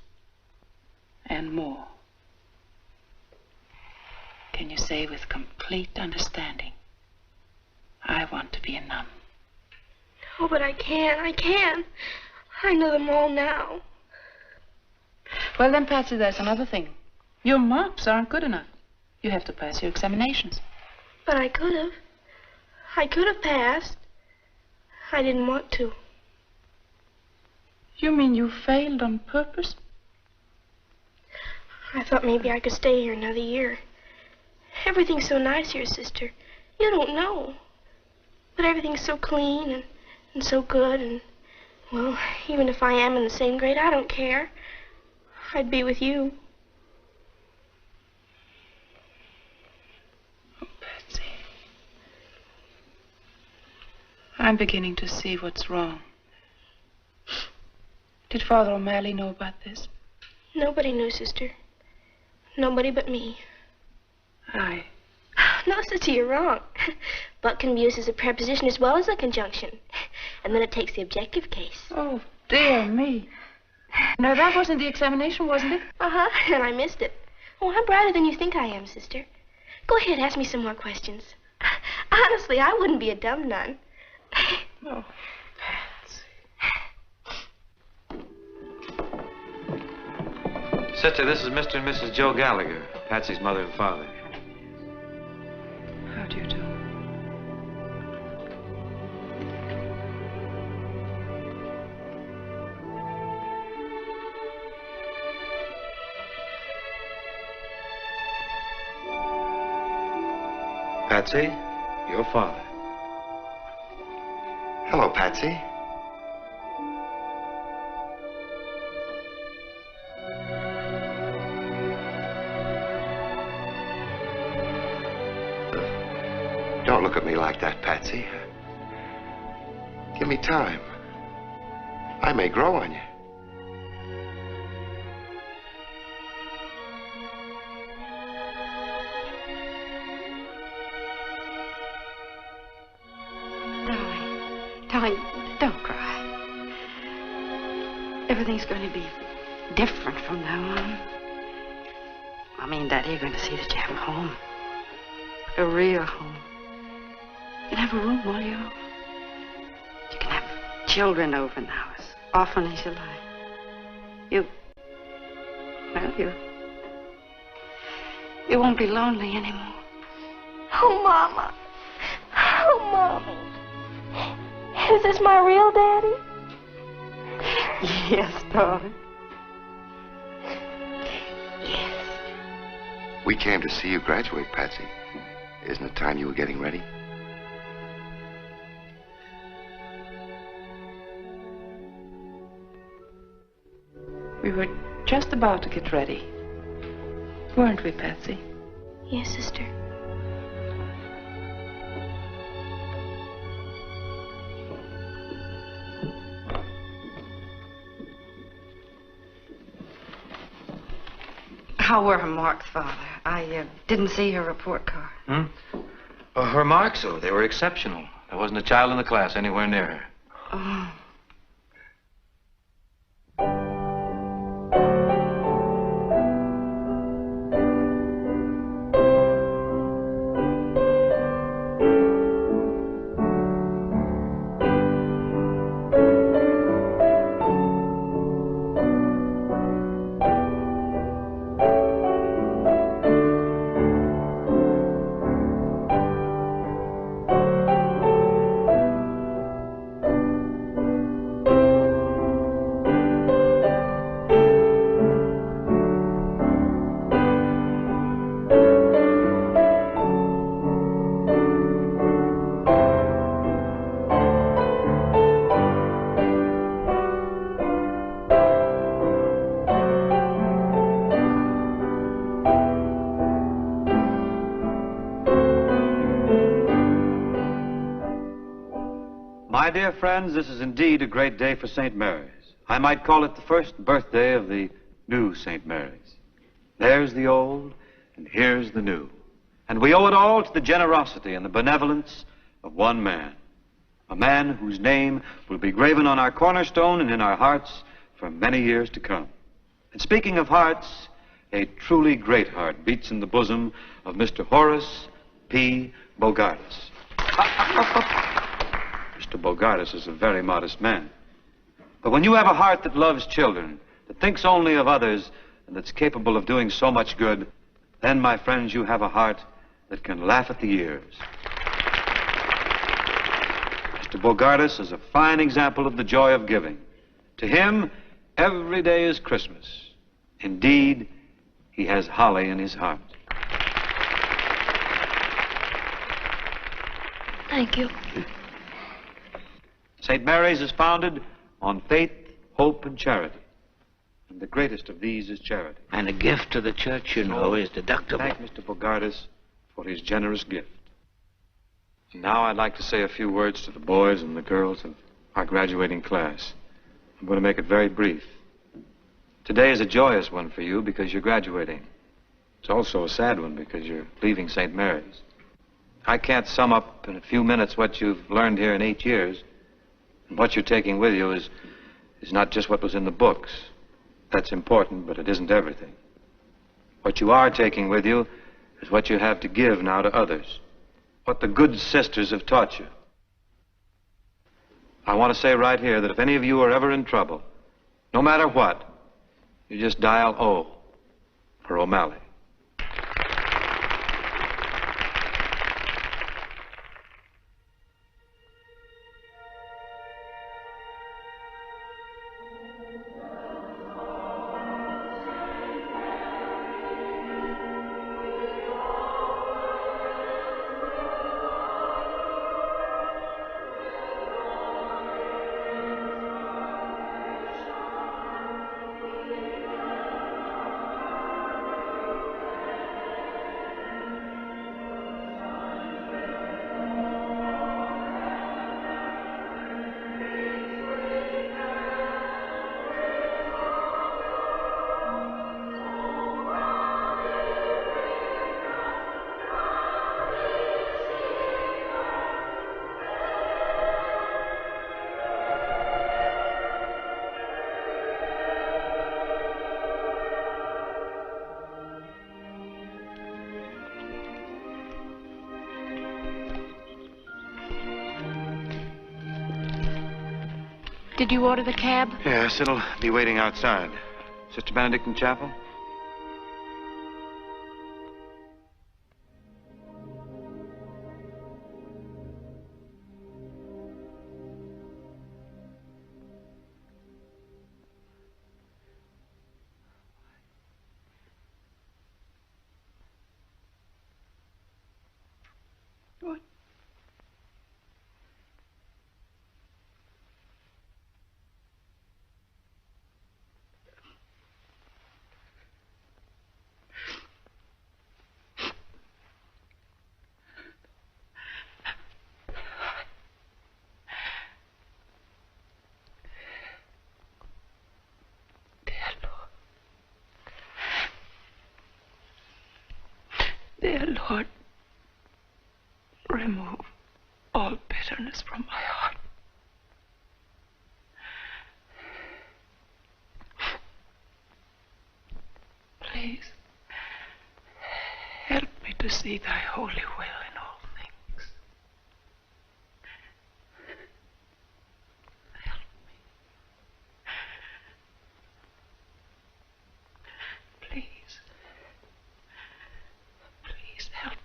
and more. Can you say with complete understanding, I want to be a nun? Oh, but I can't. I can't. I know them all now. Well, then, Patsy, there's another thing. Your marks aren't good enough. You have to pass your examinations. But I could have. I could have passed. I didn't want to. You mean you failed on purpose? I thought maybe I could stay here another year. Everything's so nice here, sister. You don't know. But everything's so clean and so good, and, well, even if I am in the same grade, I don't care. I'd be with you. Oh, Patsy. I'm beginning to see what's wrong. Did Father O'Malley know about this? Nobody knew, sister. Nobody but me. No, sister, you're wrong. But can be used as a preposition as well as a conjunction. And then it takes the objective case. Oh, dear me. Now, that wasn't the examination, wasn't it? Uh-huh, and I missed it. Oh, I'm brighter than you think I am, sister. Go ahead, ask me some more questions. Honestly, I wouldn't be a dumb nun. Oh, Sister, this is Mr. and Mrs. Joe Gallagher, Patsy's mother and father. How do you do? Patsy, your father. Hello, Patsy. Don't look at me like that, Patsy. Give me time. I may grow on you. Darling, don't cry. Everything's going to be different from now on. Mommy and Daddy are going to see that you have a home. A real home. You can have a room all your own. You can have children over now as often as you like. You won't be lonely anymore. Oh, Mama. Oh, Mommy. Is this my real daddy? Yes, darling. We came to see you graduate, Patsy. Isn't it time you were getting ready? We were just about to get ready. Weren't we, Patsy? Yes, sister. How were her marks, Father? I didn't see her report card. Her marks, oh, they were exceptional. There wasn't a child in the class anywhere near her. Oh. My dear friends, this is indeed a great day for St. Mary's. I might call it the first birthday of the new St. Mary's. There's the old, and here's the new. And we owe it all to the generosity and the benevolence of one man. A man whose name will be graven on our cornerstone and in our hearts for many years to come. And speaking of hearts, a truly great heart beats in the bosom of Mr. Horace P. Bogardus. Mr. Bogardus is a very modest man. But when you have a heart that loves children, that thinks only of others, and that's capable of doing so much good, then, my friends, you have a heart that can laugh at the years. Mr. Bogardus is a fine example of the joy of giving. To him, every day is Christmas. Indeed, he has holly in his heart. Thank you. St. Mary's is founded on faith, hope, and charity. And the greatest of these is charity. And a gift to the church, you know, is deductible. Thank Mr. Bogardus for his generous gift. And now I'd like to say a few words to the boys and the girls of our graduating class. I'm going to make it very brief. Today is a joyous one for you because you're graduating. It's also a sad one because you're leaving St. Mary's. I can't sum up in a few minutes what you've learned here in 8 years. And what you're taking with you is not just what was in the books. That's important, but it isn't everything. What you are taking with you is what you have to give now to others. What the good sisters have taught you. I want to say right here that if any of you are ever in trouble, no matter what, you just dial O for O'Malley. Did you order the cab? Yes, it'll be waiting outside. Sister Benedict in chapel? What? Dear Lord, remove all bitterness from my heart. Please, help me to see thy holy will in all things. Help me. Please. Please help me.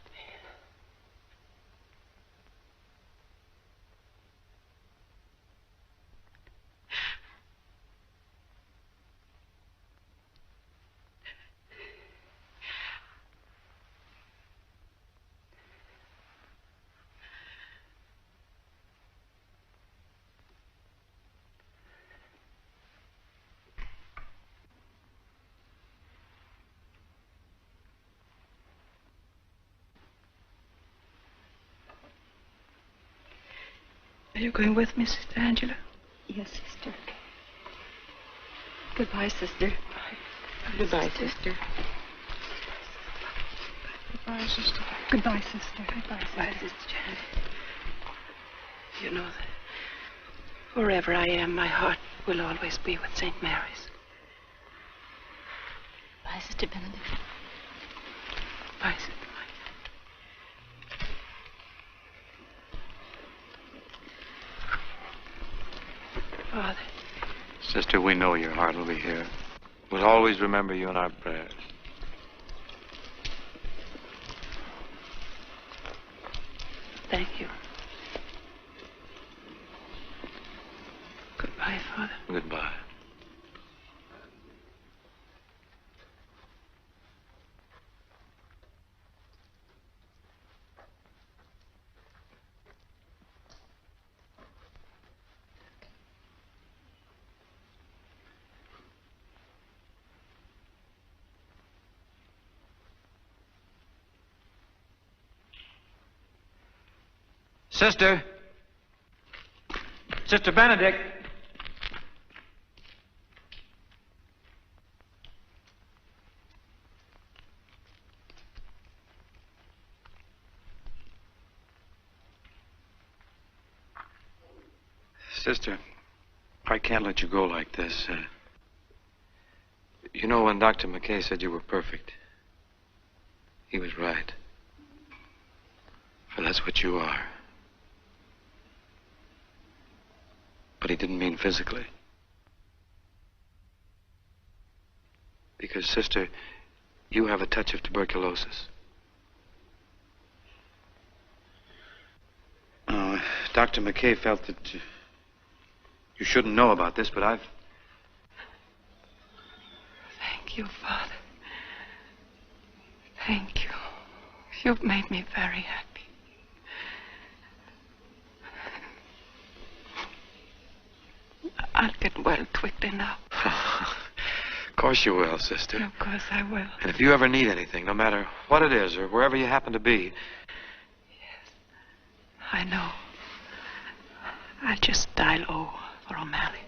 Are you going with me, Sister Angela? Yes, sister. Goodbye, sister. Goodbye, sister. Goodbye, sister. Goodbye, sister. Goodbye, Sister Janet. You know that wherever I am, my heart will always be with St. Mary's. Bye, Sister Benedict. Bye, Sister. Father. Sister, we know your heart will be here. We'll always remember you in our prayers. Thank you. Goodbye, Father. Goodbye. Sister. Sister Benedict. Sister, I can't let you go like this. You know, when Dr. McKay said you were perfect, he was right. For that's what you are. But he didn't mean physically. Because, sister, you have a touch of tuberculosis. Dr. McKay felt that you shouldn't know about this, but I've... Thank you, Father. Thank you. You've made me very happy. I'll get well quickly now. Of course you will, sister. Of course I will. And if you ever need anything, no matter what it is or wherever you happen to be... I know. I'll just dial O for O'Malley.